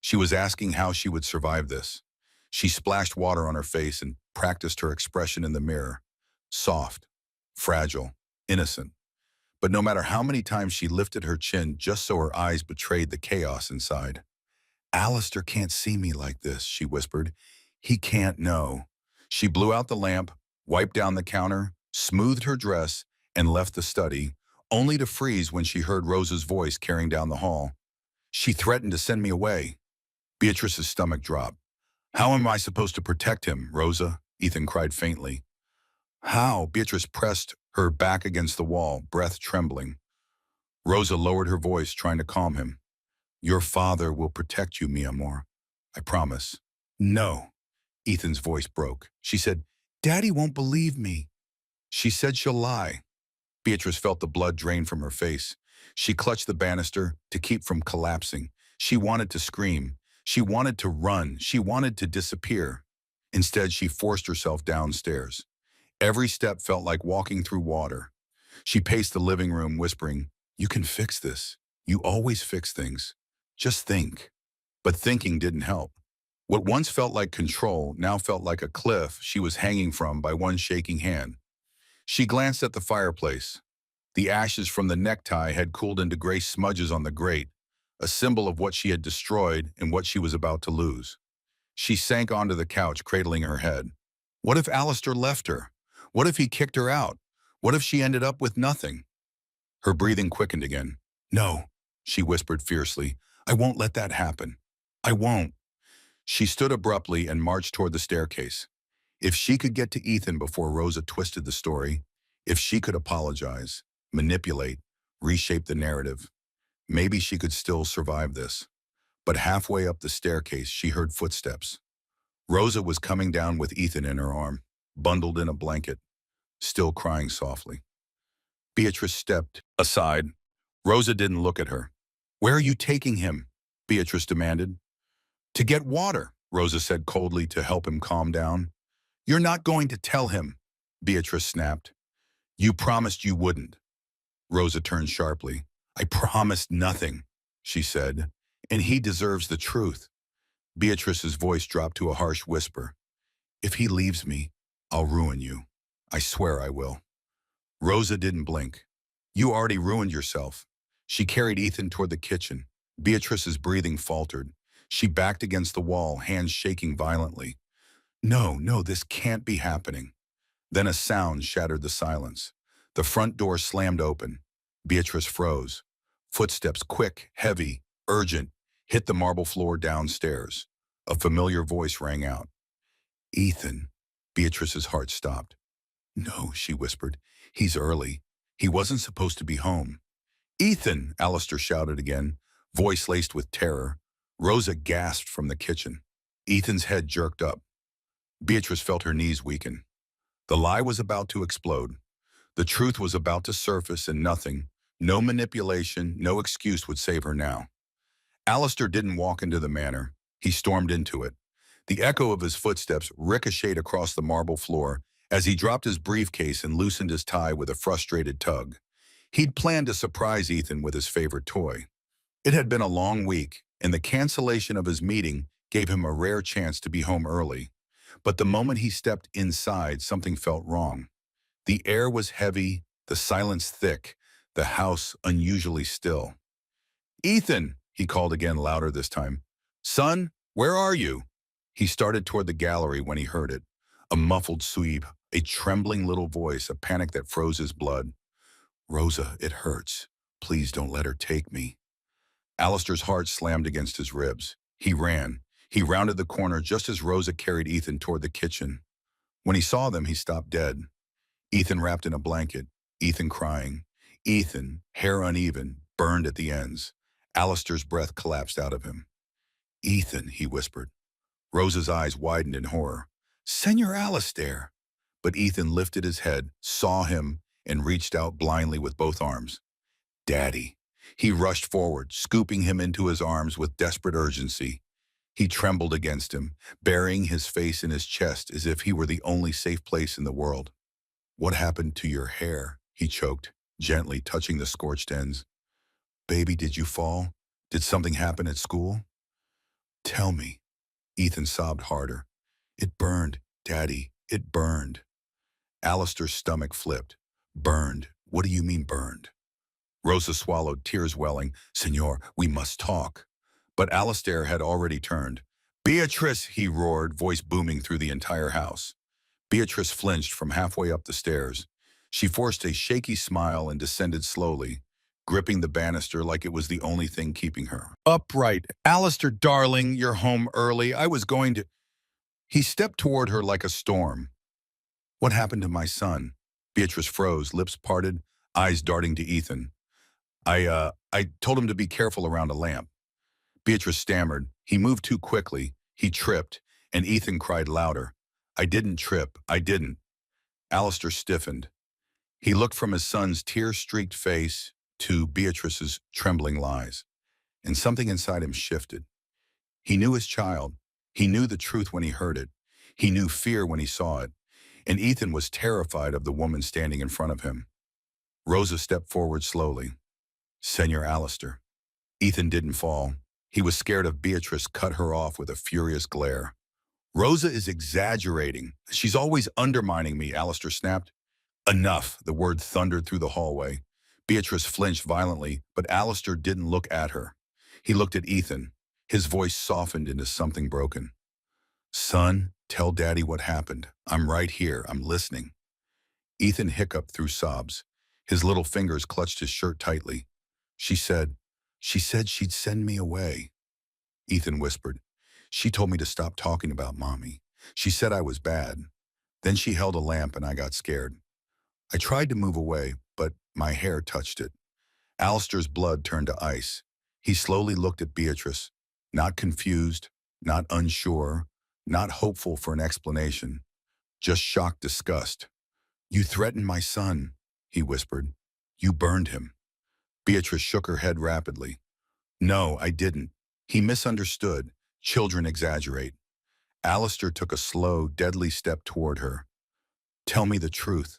She was asking how she would survive this. She splashed water on her face and practiced her expression in the mirror. Soft, fragile, innocent. But no matter how many times she lifted her chin just so her eyes betrayed the chaos inside. Alistair can't see me like this, she whispered. He can't know. She blew out the lamp, wiped down the counter, smoothed her dress, and left the study, only to freeze when she heard Rosa's voice carrying down the hall. She threatened to send me away. Beatrice's stomach dropped. How am I supposed to protect him, Rosa? Ethan cried faintly. How? Beatrice pressed her back against the wall, breath trembling. Rosa lowered her voice, trying to calm him. Your father will protect you, mi amor. I promise. No. Ethan's voice broke. She said, Daddy won't believe me. She said she'll lie. Beatrice felt the blood drain from her face. She clutched the banister to keep from collapsing. She wanted to scream. She wanted to run. She wanted to disappear. Instead, she forced herself downstairs. Every step felt like walking through water. She paced the living room, whispering, "You can fix this. You always fix things. Just think." But thinking didn't help. What once felt like control now felt like a cliff she was hanging from by one shaking hand. She glanced at the fireplace. The ashes from the necktie had cooled into gray smudges on the grate, a symbol of what she had destroyed and what she was about to lose. She sank onto the couch, cradling her head. What if Alistair left her? What if he kicked her out? What if she ended up with nothing? Her breathing quickened again. "No," she whispered fiercely. "I won't let that happen. I won't." She stood abruptly and marched toward the staircase. If she could get to Ethan before Rosa twisted the story, if she could apologize, manipulate, reshape the narrative, maybe she could still survive this. But halfway up the staircase, she heard footsteps. Rosa was coming down with Ethan in her arm, bundled in a blanket, still crying softly. Beatrice stepped aside. Rosa didn't look at her. "Where are you taking him?" Beatrice demanded. "To get water," Rosa said coldly to help him calm down. "You're not going to tell him," Beatrice snapped. "You promised you wouldn't." Rosa turned sharply. "I promised nothing," she said, "and he deserves the truth." Beatrice's voice dropped to a harsh whisper. "If he leaves me, I'll ruin you. I swear I will." Rosa didn't blink. "You already ruined yourself." She carried Ethan toward the kitchen. Beatrice's breathing faltered. She backed against the wall, hands shaking violently. "No, no, this can't be happening." Then a sound shattered the silence. The front door slammed open. Beatrice froze. Footsteps, quick, heavy, urgent, hit the marble floor downstairs. A familiar voice rang out. "Ethan." Beatrice's heart stopped. "No," she whispered. "He's early. He wasn't supposed to be home." "Ethan!" Alistair shouted again, voice laced with terror. Rosa gasped from the kitchen. Ethan's head jerked up. Beatrice felt her knees weaken. The lie was about to explode. The truth was about to surface, and nothing, no manipulation, no excuse would save her now. Alistair didn't walk into the manor. He stormed into it. The echo of his footsteps ricocheted across the marble floor as he dropped his briefcase and loosened his tie with a frustrated tug. He'd planned to surprise Ethan with his favorite toy. It had been a long week, and the cancellation of his meeting gave him a rare chance to be home early. But the moment he stepped inside, something felt wrong. The air was heavy, the silence thick, the house unusually still. "Ethan!" he called again, louder this time. "Son, where are you?" He started toward the gallery when he heard it. A muffled sweep, a trembling little voice, a panic that froze his blood. "Rosa, it hurts. Please don't let her take me." Alistair's heart slammed against his ribs. He ran. He rounded the corner just as Rosa carried Ethan toward the kitchen. When he saw them, he stopped dead. Ethan wrapped in a blanket. Ethan crying. Ethan, hair uneven, burned at the ends. Alistair's breath collapsed out of him. "Ethan," he whispered. Rosa's eyes widened in horror. "Senor Alistair." But Ethan lifted his head, saw him, and reached out blindly with both arms. "Daddy." He rushed forward, scooping him into his arms with desperate urgency. He trembled against him, burying his face in his chest as if he were the only safe place in the world. "What happened to your hair?" he choked, gently touching the scorched ends. "Baby, did you fall? Did something happen at school?" "Tell me." Ethan sobbed harder. "It burned, Daddy, it burned." Alistair's stomach flipped. "Burned? What do you mean burned?" Rosa swallowed, tears welling. "Senor, we must talk." But Alistair had already turned. "Beatrice!" he roared, voice booming through the entire house. Beatrice flinched from halfway up the stairs. She forced a shaky smile and descended slowly, gripping the banister like it was the only thing keeping her upright. "Alistair, darling, you're home early. I was going to—" He stepped toward her like a storm. "What happened to my son?" Beatrice froze, lips parted, eyes darting to Ethan. I told him to be careful around a lamp." Beatrice stammered. He moved too quickly. He tripped, and Ethan cried louder. "I didn't trip. I didn't." Alistair stiffened. He looked from his son's tear-streaked face to Beatrice's trembling lies. and something inside him shifted. He knew his child. He knew the truth when he heard it. He knew fear when he saw it. And Ethan was terrified of the woman standing in front of him. Rosa stepped forward slowly. Senor Alistair. Ethan didn't fall. He was scared of Beatrice cut her off with a furious glare. Rosa is exaggerating. She's always undermining me, Alistair snapped. Enough, the word thundered through the hallway. Beatrice flinched violently, but Alistair didn't look at her. He looked at Ethan. His voice softened into something broken. Son, tell Daddy what happened. I'm right here. I'm listening. Ethan hiccuped through sobs. His little fingers clutched his shirt tightly. She said she'd send me away. Ethan whispered. She told me to stop talking about Mommy. She said I was bad. Then she held a lamp and I got scared. I tried to move away, but my hair touched it. Alistair's blood turned to ice. He slowly looked at Beatrice, not confused, not unsure, not hopeful for an explanation, just shocked disgust. You threatened my son, he whispered. You burned him. Beatrice shook her head rapidly. No, I didn't. He misunderstood. Children exaggerate. Alistair took a slow, deadly step toward her. Tell me the truth.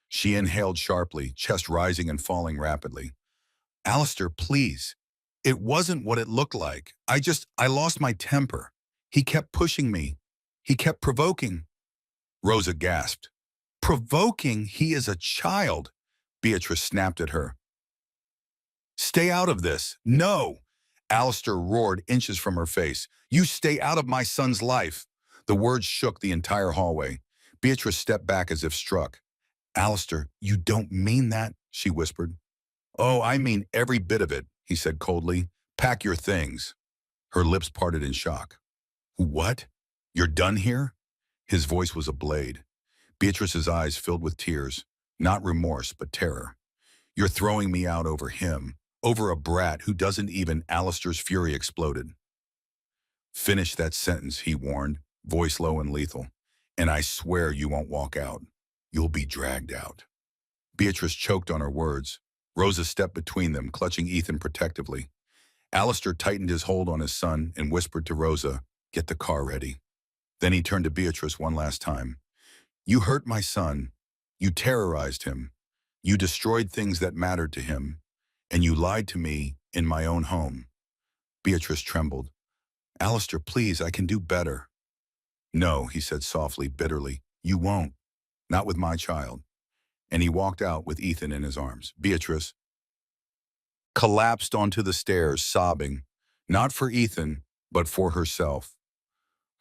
She inhaled sharply, chest rising and falling rapidly. Alistair, please. It wasn't what it looked like. I lost my temper. He kept pushing me. He kept provoking. Rosa gasped. Provoking? He is a child. Beatrice snapped at her. Stay out of this. No. Alistair roared inches from her face. You stay out of my son's life. The words shook the entire hallway. Beatrice stepped back as if struck. Alistair, you don't mean that, she whispered. Oh, I mean every bit of it, he said coldly. Pack your things. Her lips parted in shock. What? You're done here? His voice was a blade. Beatrice's eyes filled with tears, not remorse, but terror. You're throwing me out over him, over a brat who doesn't even. Alistair's fury exploded. Finish that sentence, he warned, voice low and lethal. And I swear you won't walk out. You'll be dragged out. Beatrice choked on her words. Rosa stepped between them, clutching Ethan protectively. Alistair tightened his hold on his son and whispered to Rosa, get the car ready. Then he turned to Beatrice one last time. You hurt my son. You terrorized him. You destroyed things that mattered to him. And you lied to me in my own home. Beatrice trembled. Alistair, please, I can do better. No, he said softly, bitterly. You won't. Not with my child. And he walked out with Ethan in his arms. Beatrice collapsed onto the stairs, sobbing, not for Ethan, but for herself.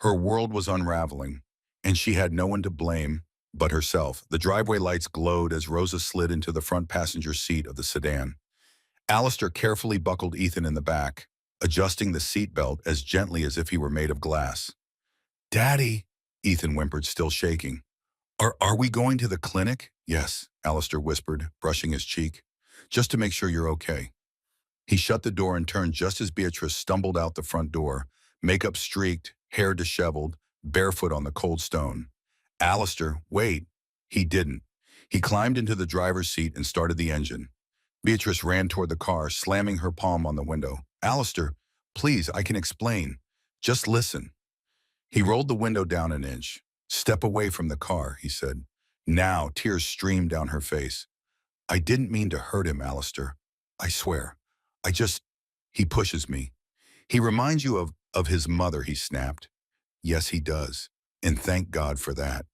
Her world was unraveling, and she had no one to blame but herself. The driveway lights glowed as Rosa slid into the front passenger seat of the sedan. Alistair carefully buckled Ethan in the back, adjusting the seatbelt as gently as if he were made of glass. Daddy, Ethan whimpered, still shaking. Are we going to the clinic? Yes, Alistair whispered, brushing his cheek. Just to make sure you're okay. He shut the door and turned just as Beatrice stumbled out the front door, makeup streaked, hair disheveled, barefoot on the cold stone. Alistair, wait. He didn't. He climbed into the driver's seat and started the engine. Beatrice ran toward the car, slamming her palm on the window. Alistair, please, I can explain. Just listen. He rolled the window down an inch. Step away from the car, he said. Now, tears streamed down her face. I didn't mean to hurt him, Alistair. I swear. He pushes me. He reminds you of his mother, he snapped. Yes, he does. And thank God for that.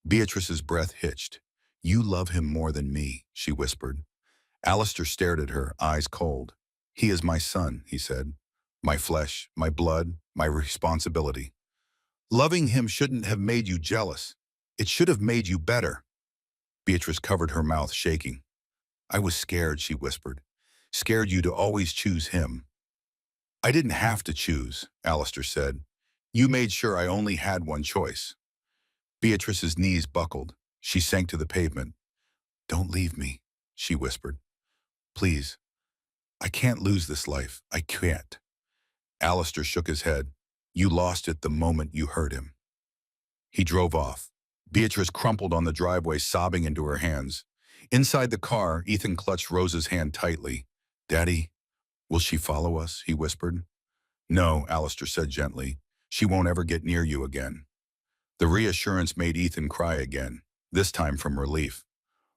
Beatrice's breath hitched. You love him more than me, she whispered. Alistair stared at her, eyes cold. He is my son, he said. My flesh, my blood, my responsibility. Loving him shouldn't have made you jealous. It should have made you better. Beatrice covered her mouth, shaking. I was scared, she whispered. Scared you to always choose him. I didn't have to choose, Alistair said. You made sure I only had one choice. Beatrice's knees buckled. She sank to the pavement. Don't leave me, she whispered. Please. I can't lose this life. I can't. Alistair shook his head. You lost it the moment you hurt him. He drove off. Beatrice crumpled on the driveway, sobbing into her hands. Inside the car, Ethan clutched Rosa's hand tightly. Daddy, Will she follow us? He whispered. No, Alistair said gently. She won't ever get near you again. The reassurance made Ethan cry again, this time from relief.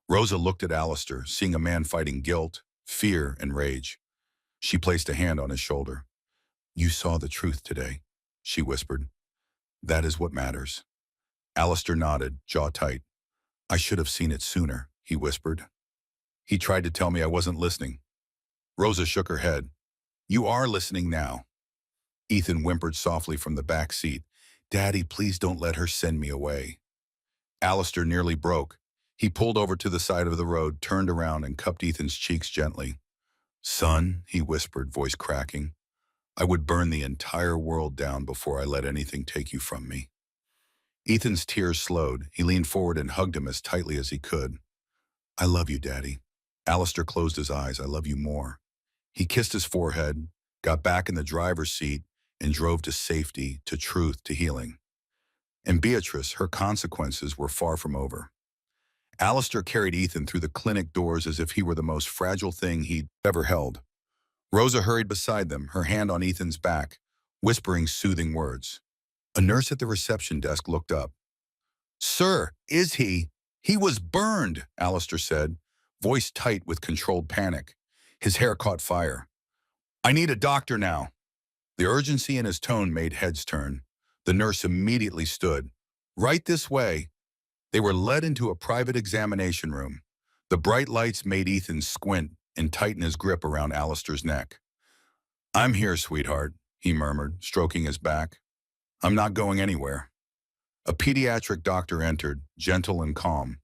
Rosa looked at Alistair, seeing a man fighting guilt, fear, and rage. She placed a hand on his shoulder. You saw the truth today, she whispered. That is what matters. Alistair nodded, jaw tight. I should have seen it sooner, he whispered. He tried to tell me I wasn't listening. Rosa shook her head. You are listening now. Ethan whimpered softly from the back seat. Daddy, please don't let her send me away. Alistair nearly broke. He pulled over to the side of the road, turned around, and cupped Ethan's cheeks gently. Son, he whispered, voice cracking, I would burn the entire world down before I let anything take you from me. Ethan's tears slowed. He leaned forward and hugged him as tightly as he could. I love you, Daddy. Alistair closed his eyes. I love you more. He kissed his forehead, got back in the driver's seat, and drove to safety, to truth, to healing. And Beatrice, her consequences were far from over. Alistair carried Ethan through the clinic doors as if he were the most fragile thing he'd ever held. Rosa hurried beside them, her hand on Ethan's back, whispering soothing words. A nurse at the reception desk looked up. Sir, is he? He was burned, Alistair said, voice tight with controlled panic. His hair caught fire. I need a doctor now. The urgency in his tone made heads turn. The nurse immediately stood. Right this way. They were led into a private examination room. The bright lights made Ethan squint and tighten his grip around Alistair's neck. I'm here, sweetheart, he murmured, stroking his back. I'm not going anywhere. A pediatric doctor entered, gentle and calm.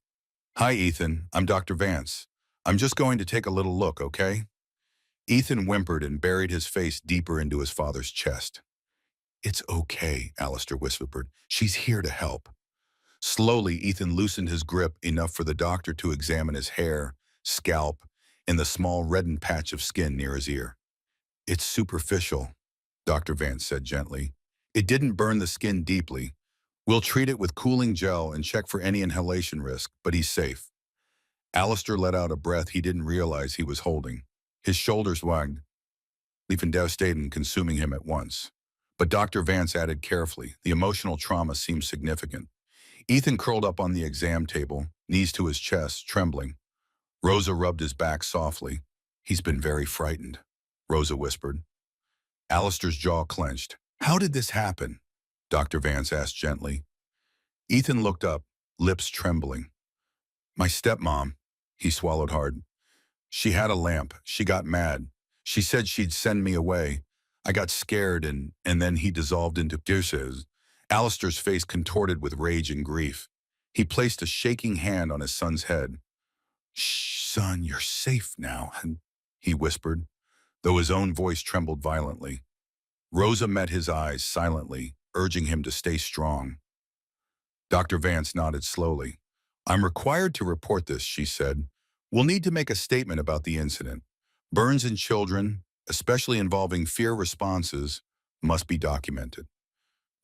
Hi, Ethan. I'm Dr. Vance. I'm just going to take a little look, okay? Ethan whimpered and buried his face deeper into his father's chest. It's okay, Alistair whispered. She's here to help. Slowly, Ethan loosened his grip enough for the doctor to examine his hair, scalp, and the small reddened patch of skin near his ear. It's superficial, Dr. Vance said gently. It didn't burn the skin deeply. We'll treat it with cooling gel and check for any inhalation risk, but he's safe. Alistair let out a breath he didn't realize he was holding. His shoulders wagged, leaving devastating, consuming him at once. But Dr. Vance added carefully, the emotional trauma seemed significant. Ethan curled up on the exam table, knees to his chest, trembling. Rosa rubbed his back softly. He's been very frightened, Rosa whispered. Alistair's jaw clenched. How did this happen? Dr. Vance asked gently. Ethan looked up, lips trembling. My stepmom, he swallowed hard. She had a lamp. She got mad. She said she'd send me away. I got scared and then he dissolved into tears. Alistair's face contorted with rage and grief. He placed a shaking hand on his son's head. Shh, son, you're safe now, he whispered, though his own voice trembled violently. Rosa met his eyes silently, urging him to stay strong. Dr. Vance nodded slowly. I'm required to report this, she said. We'll need to make a statement about the incident. Burns in children, especially involving fear responses, must be documented.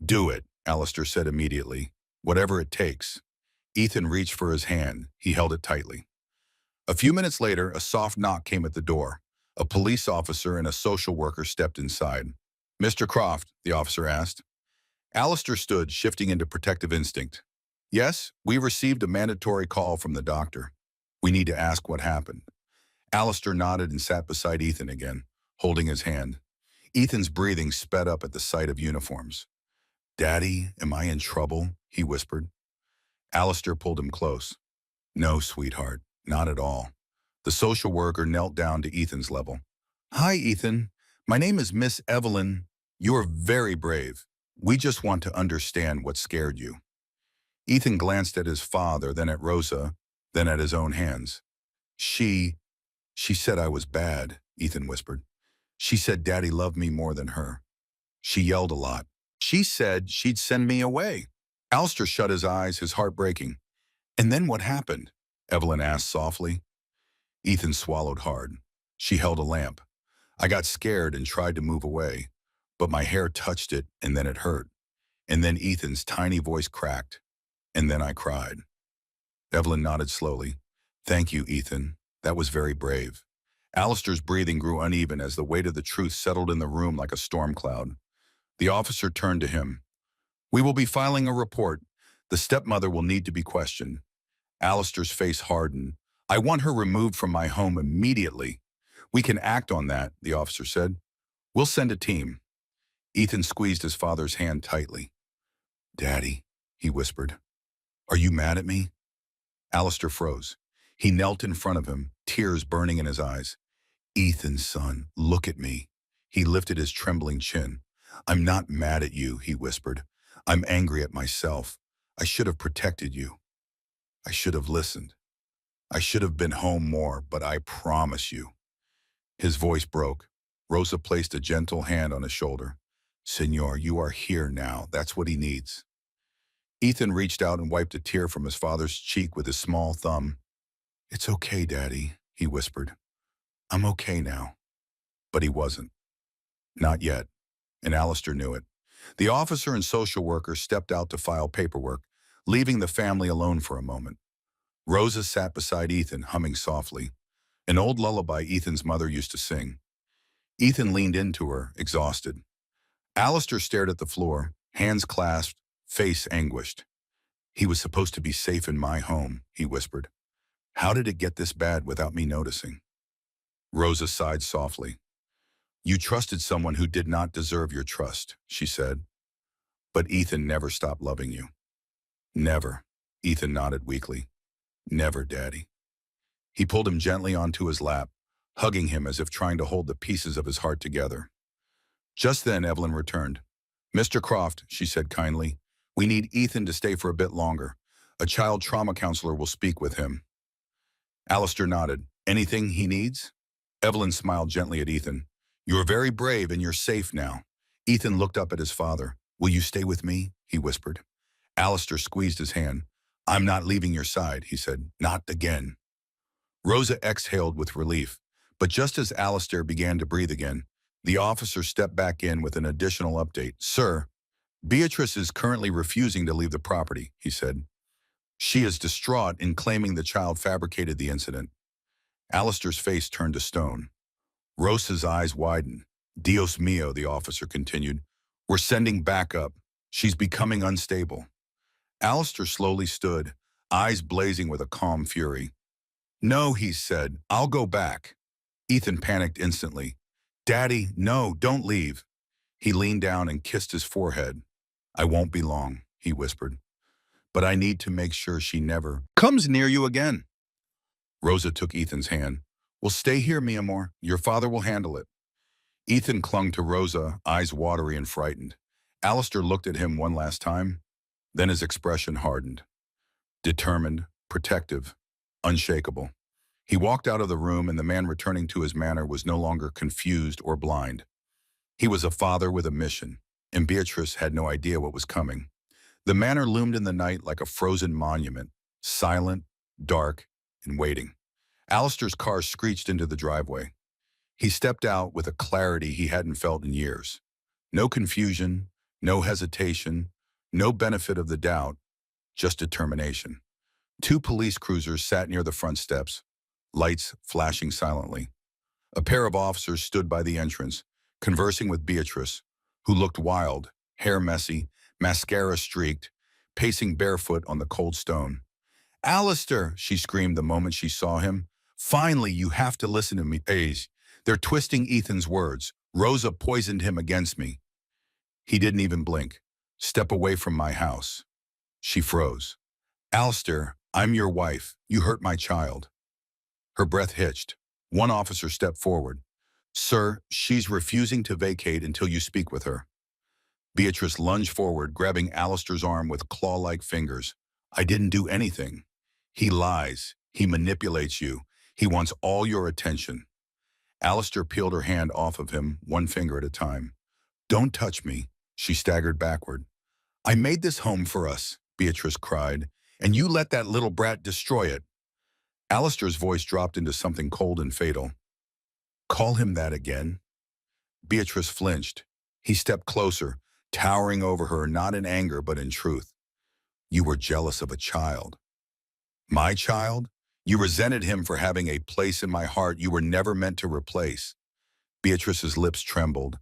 Do it, Alistair said immediately. Whatever it takes. Ethan reached for his hand. He held it tightly. A few minutes later, a soft knock came at the door. A police officer and a social worker stepped inside. Mr. Croft, the officer asked. Alistair stood, shifting into protective instinct. Yes, we received a mandatory call from the doctor. We need to ask what happened. Alistair nodded and sat beside Ethan again, holding his hand. Ethan's breathing sped up at the sight of uniforms. Daddy, am I in trouble? He whispered. Alistair pulled him close. No, sweetheart, not at all. The social worker knelt down to Ethan's level. Hi, Ethan. My name is Miss Evelyn. You're very brave. We just want to understand what scared you. Ethan glanced at his father, then at Rosa, then at his own hands. She said I was bad, Ethan whispered. She said Daddy loved me more than her. She yelled a lot. She said she'd send me away. Alistair shut his eyes, his heart breaking. And then what happened? Evelyn asked softly. Ethan swallowed hard. She held a lamp. I got scared and tried to move away, but my hair touched it and then it hurt. And then Ethan's tiny voice cracked. And then I cried. Evelyn nodded slowly. Thank you, Ethan. That was very brave. Alistair's breathing grew uneven as the weight of the truth settled in the room like a storm cloud. The officer turned to him. "We will be filing a report. The stepmother will need to be questioned." Alistair's face hardened. "I want her removed from my home immediately." "We can act on that," the officer said. "We'll send a team." Ethan squeezed his father's hand tightly. "Daddy," he whispered, "are you mad at me?" Alistair froze. He knelt in front of him, tears burning in his eyes. "Ethan, son, look at me." He lifted his trembling chin. "I'm not mad at you," he whispered. "I'm angry at myself. I should have protected you. I should have listened. I should have been home more, but I promise you." His voice broke. Rosa placed a gentle hand on his shoulder. "Senor, you are here now. That's what he needs." Ethan reached out and wiped a tear from his father's cheek with his small thumb. "It's okay, Daddy," he whispered. "I'm okay now." But he wasn't. Not yet. And Alistair knew it. The officer and social worker stepped out to file paperwork, leaving the family alone for a moment. Rosa sat beside Ethan, humming softly, an old lullaby Ethan's mother used to sing. Ethan leaned into her, exhausted. Alistair stared at the floor, hands clasped, face anguished. "He was supposed to be safe in my home," he whispered. "How did it get this bad without me noticing?" Rosa sighed softly. "You trusted someone who did not deserve your trust," she said. "But Ethan never stopped loving you." "Never," Ethan nodded weakly. "Never, Daddy." He pulled him gently onto his lap, hugging him as if trying to hold the pieces of his heart together. Just then, Evelyn returned. "Mr. Croft," she said kindly, "we need Ethan to stay for a bit longer. A child trauma counselor will speak with him." Alistair nodded. "Anything he needs?" Evelyn smiled gently at Ethan. "You're very brave and you're safe now." Ethan looked up at his father. "Will you stay with me?" he whispered. Alistair squeezed his hand. "I'm not leaving your side," he said. "Not again." Rosa exhaled with relief, but just as Alistair began to breathe again, the officer stepped back in with an additional update. "Sir, Beatrice is currently refusing to leave the property," he said. "She is distraught in claiming the child fabricated the incident." Alistair's face turned to stone. Rosa's eyes widened. "Dios mío," the officer continued. "We're sending backup. She's becoming unstable." Alistair slowly stood, eyes blazing with a calm fury. "No," he said. "I'll go back." Ethan panicked instantly. "Daddy, no, don't leave." He leaned down and kissed his forehead. "I won't be long," he whispered. "But I need to make sure she never comes near you again." Rosa took Ethan's hand. "We'll stay here, mi amor. Your father will handle it." Ethan clung to Rosa, eyes watery and frightened. Alistair looked at him one last time. Then his expression hardened. Determined, protective, unshakable. He walked out of the room, and the man returning to his manor was no longer confused or blind. He was a father with a mission, and Beatrice had no idea what was coming. The manor loomed in the night like a frozen monument, silent, dark, and waiting. Alistair's car screeched into the driveway. He stepped out with a clarity he hadn't felt in years. No confusion, no hesitation, no benefit of the doubt, just determination. Two police cruisers sat near the front steps, lights flashing silently. A pair of officers stood by the entrance, conversing with Beatrice, who looked wild, hair messy, mascara streaked, pacing barefoot on the cold stone. "Alistair," she screamed the moment she saw him. "Finally, you have to listen to me. They're twisting Ethan's words. Rosa poisoned him against me." He didn't even blink. "Step away from my house." She froze. "Alistair, I'm your wife. You hurt my child." Her breath hitched. One officer stepped forward. "Sir, she's refusing to vacate until you speak with her." Beatrice lunged forward, grabbing Alistair's arm with claw-like fingers. "I didn't do anything." "He lies. He manipulates you. He wants all your attention." Alistair peeled her hand off of him, one finger at a time. "Don't touch me." She staggered backward. "I made this home for us," Beatrice cried, "and you let that little brat destroy it." Alistair's voice dropped into something cold and fatal. "Call him that again?" Beatrice flinched. He stepped closer, towering over her, not in anger but in truth. "You were jealous of a child." "My child?" You resented him for having a place in my heart you were never meant to replace. Beatrice's lips trembled.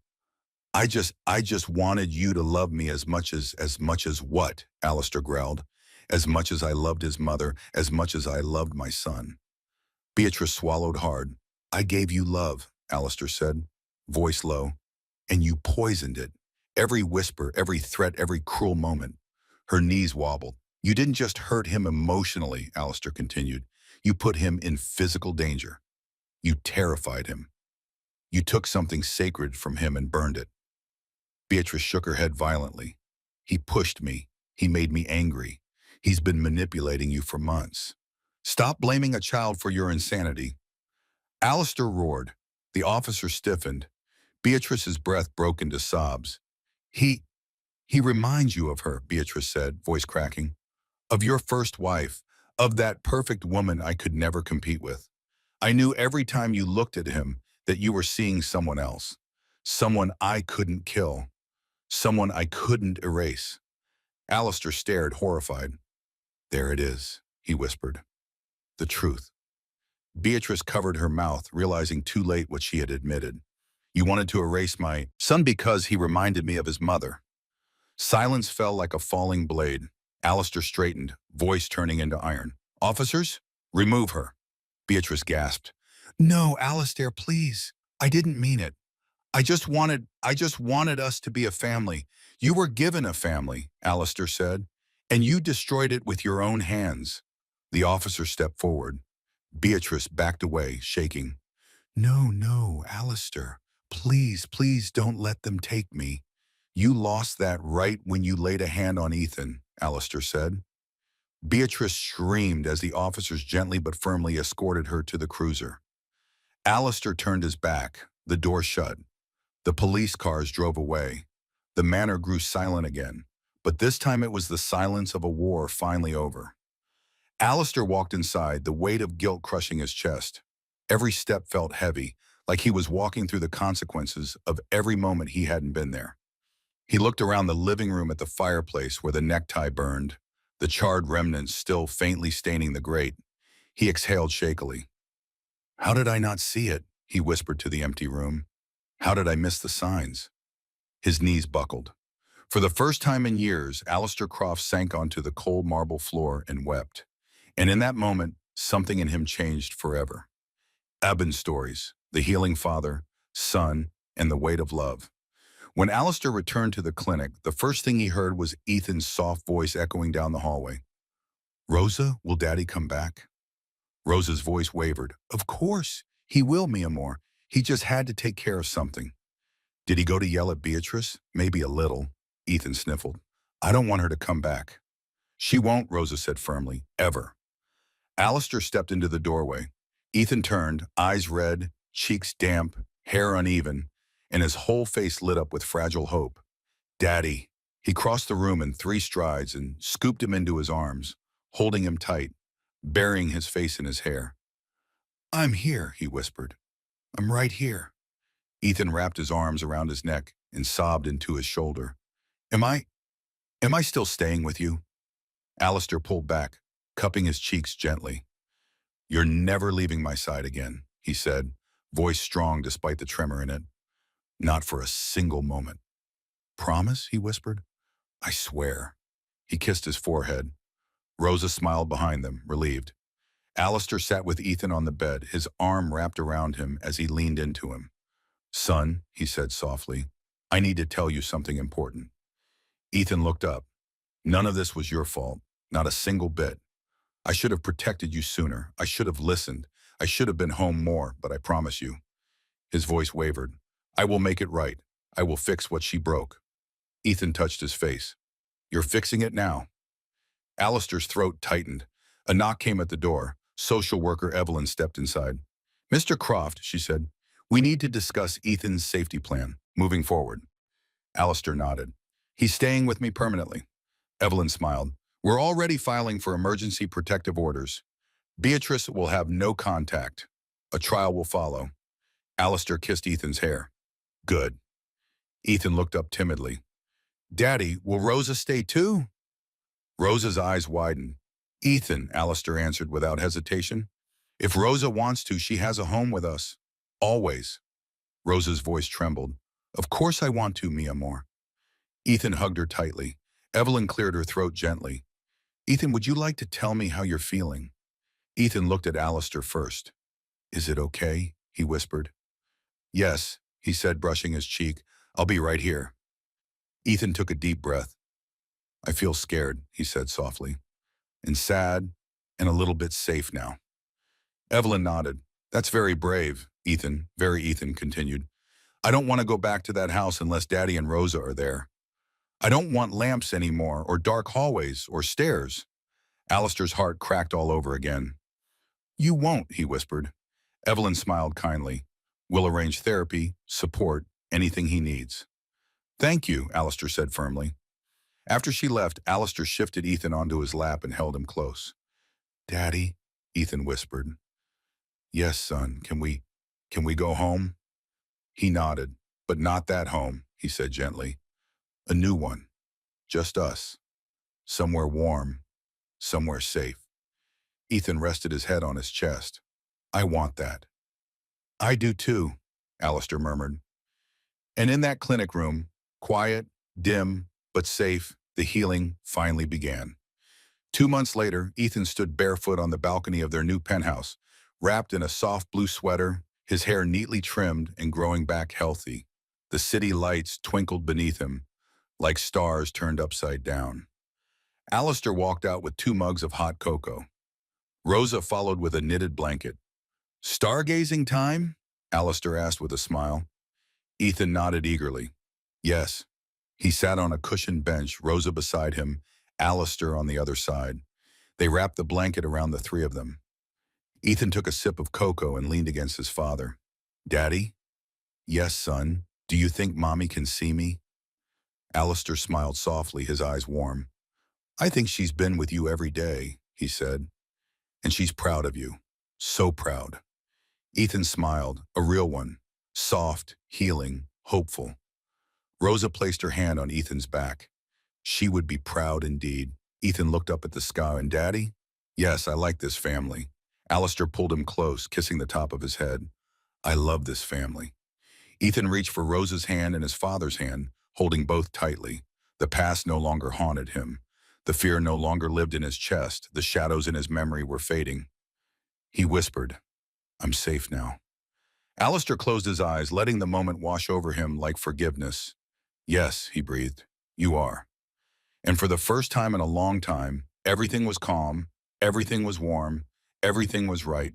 I just wanted you to love me as much as what? Alistair growled. As much as I loved his mother, as much as I loved my son. Beatrice swallowed hard. I gave you love, Alistair said, voice low, and you poisoned it. Every whisper, every threat, every cruel moment. Her knees wobbled. You didn't just hurt him emotionally, Alistair continued. You put him in physical danger. You terrified him. You took something sacred from him and burned it. Beatrice shook her head violently. He pushed me. He made me angry. He's been manipulating you for months. Stop blaming a child for your insanity. Alistair roared. The officer stiffened. Beatrice's breath broke into sobs. He, he reminds you of her, Beatrice said, voice cracking. Of your first wife, of that perfect woman I could never compete with. I knew every time you looked at him that you were seeing someone else. Someone I couldn't kill. Someone I couldn't erase. Alistair stared, horrified. There it is, he whispered. The truth. Beatrice covered her mouth, realizing too late what she had admitted. You wanted to erase my son because he reminded me of his mother. Silence fell like a falling blade. Alistair straightened, voice turning into iron. Officers, remove her. Beatrice gasped. No, Alistair, please. I didn't mean it. I just wanted us to be a family. You were given a family, Alistair said, and you destroyed it with your own hands. The officer stepped forward. Beatrice backed away, shaking. No, no, Alistair. Please don't let them take me. You lost that right when you laid a hand on Ethan, Alistair said. Beatrice screamed as the officers gently but firmly escorted her to the cruiser. Alistair turned his back, the door shut. The police cars drove away. The manor grew silent again, but this time it was the silence of a war finally over. Alistair walked inside, the weight of guilt crushing his chest. Every step felt heavy, like he was walking through the consequences of every moment he hadn't been there. He looked around the living room at the fireplace where the necktie burned, the charred remnants still faintly staining the grate. He exhaled shakily. How did I not see it? He whispered to the empty room. How did I miss the signs? His knees buckled. For the first time in years, Alistair Croft sank onto the cold marble floor and wept. And in that moment, something in him changed forever. Ebon's stories, the healing father, son, and the weight of love. When Alistair returned to the clinic, the first thing he heard was Ethan's soft voice echoing down the hallway. Rosa, will Daddy come back? Rosa's voice wavered. Of course, he will, mi amor. He just had to take care of something. Did he go to yell at Beatrice? Maybe a little. Ethan sniffled. I don't want her to come back. She won't, Rosa said firmly, ever. Alistair stepped into the doorway. Ethan turned, eyes red, cheeks damp, hair uneven, and his whole face lit up with fragile hope. Daddy. He crossed the room in 3 strides and scooped him into his arms, holding him tight, burying his face in his hair. I'm here, he whispered. I'm right here. Ethan wrapped his arms around his neck and sobbed into his shoulder. Am I still staying with you? Alistair pulled back, cupping his cheeks gently. You're never leaving my side again, he said, voice strong despite the tremor in it. Not for a single moment. Promise, he whispered. I swear. He kissed his forehead. Rosa smiled behind them, relieved. Alistair sat with Ethan on the bed, his arm wrapped around him as he leaned into him. Son, he said softly, I need to tell you something important. Ethan looked up. None of this was your fault, not a single bit. I should have protected you sooner. I should have listened. I should have been home more, but I promise you. His voice wavered. I will make it right. I will fix what she broke. Ethan touched his face. You're fixing it now. Alistair's throat tightened. A knock came at the door. Social worker Evelyn stepped inside. Mr. Croft, she said, we need to discuss Ethan's safety plan, moving forward. Alistair nodded. He's staying with me permanently. Evelyn smiled. We're already filing for emergency protective orders. Beatrice will have no contact. A trial will follow. Alistair kissed Ethan's hair. Good. Ethan looked up timidly. Daddy, will Rosa stay too? Rosa's eyes widened. Ethan, Alistair answered without hesitation. If Rosa wants to, she has a home with us. Always. Rosa's voice trembled. Of course I want to, mi amor. Ethan hugged her tightly. Evelyn cleared her throat gently. Ethan, would you like to tell me how you're feeling? Ethan looked at Alistair first. Is it okay? He whispered. Yes, he said, brushing his cheek. I'll be right here. Ethan took a deep breath. I feel scared, he said softly, and sad, and a little bit safe now. Evelyn nodded. That's very brave, Ethan, Ethan continued. I don't want to go back to that house unless Daddy and Rosa are there. I don't want lamps anymore, or dark hallways, or stairs. Alistair's heart cracked all over again. You won't, he whispered. Evelyn smiled kindly. We'll arrange therapy, support, anything he needs. Thank you, Alistair said firmly. After she left, Alistair shifted Ethan onto his lap and held him close. Daddy, Ethan whispered. Yes, son, can we go home? He nodded. But not that home, he said gently. A new one. Just us. Somewhere warm. Somewhere safe. Ethan rested his head on his chest. I want that. I do too, Alistair murmured. And in that clinic room, quiet, dim, but safe, the healing finally began. 2 months later, Ethan stood barefoot on the balcony of their new penthouse, wrapped in a soft blue sweater, his hair neatly trimmed and growing back healthy. The city lights twinkled beneath him, like stars turned upside down. Alistair walked out with 2 mugs of hot cocoa. Rosa followed with a knitted blanket. Stargazing time? Alistair asked with a smile. Ethan nodded eagerly. Yes. He sat on a cushioned bench, Rosa beside him, Alistair on the other side. They wrapped the blanket around the 3 of them. Ethan took a sip of cocoa and leaned against his father. Daddy? Yes, son. Do you think Mommy can see me? Alistair smiled softly, his eyes warm. I think she's been with you every day, he said. And she's proud of you. So proud. Ethan smiled, a real one. Soft, healing, hopeful. Rosa placed her hand on Ethan's back. She would be proud indeed. Ethan looked up at the sky and, Daddy? Yes, I like this family. Alistair pulled him close, kissing the top of his head. I love this family. Ethan reached for Rosa's hand and his father's hand, holding both tightly. The past no longer haunted him. The fear no longer lived in his chest. The shadows in his memory were fading. He whispered, I'm safe now. Alistair closed his eyes, letting the moment wash over him like forgiveness. Yes, he breathed, you are. And for the first time in a long time, everything was calm, everything was warm, everything was right.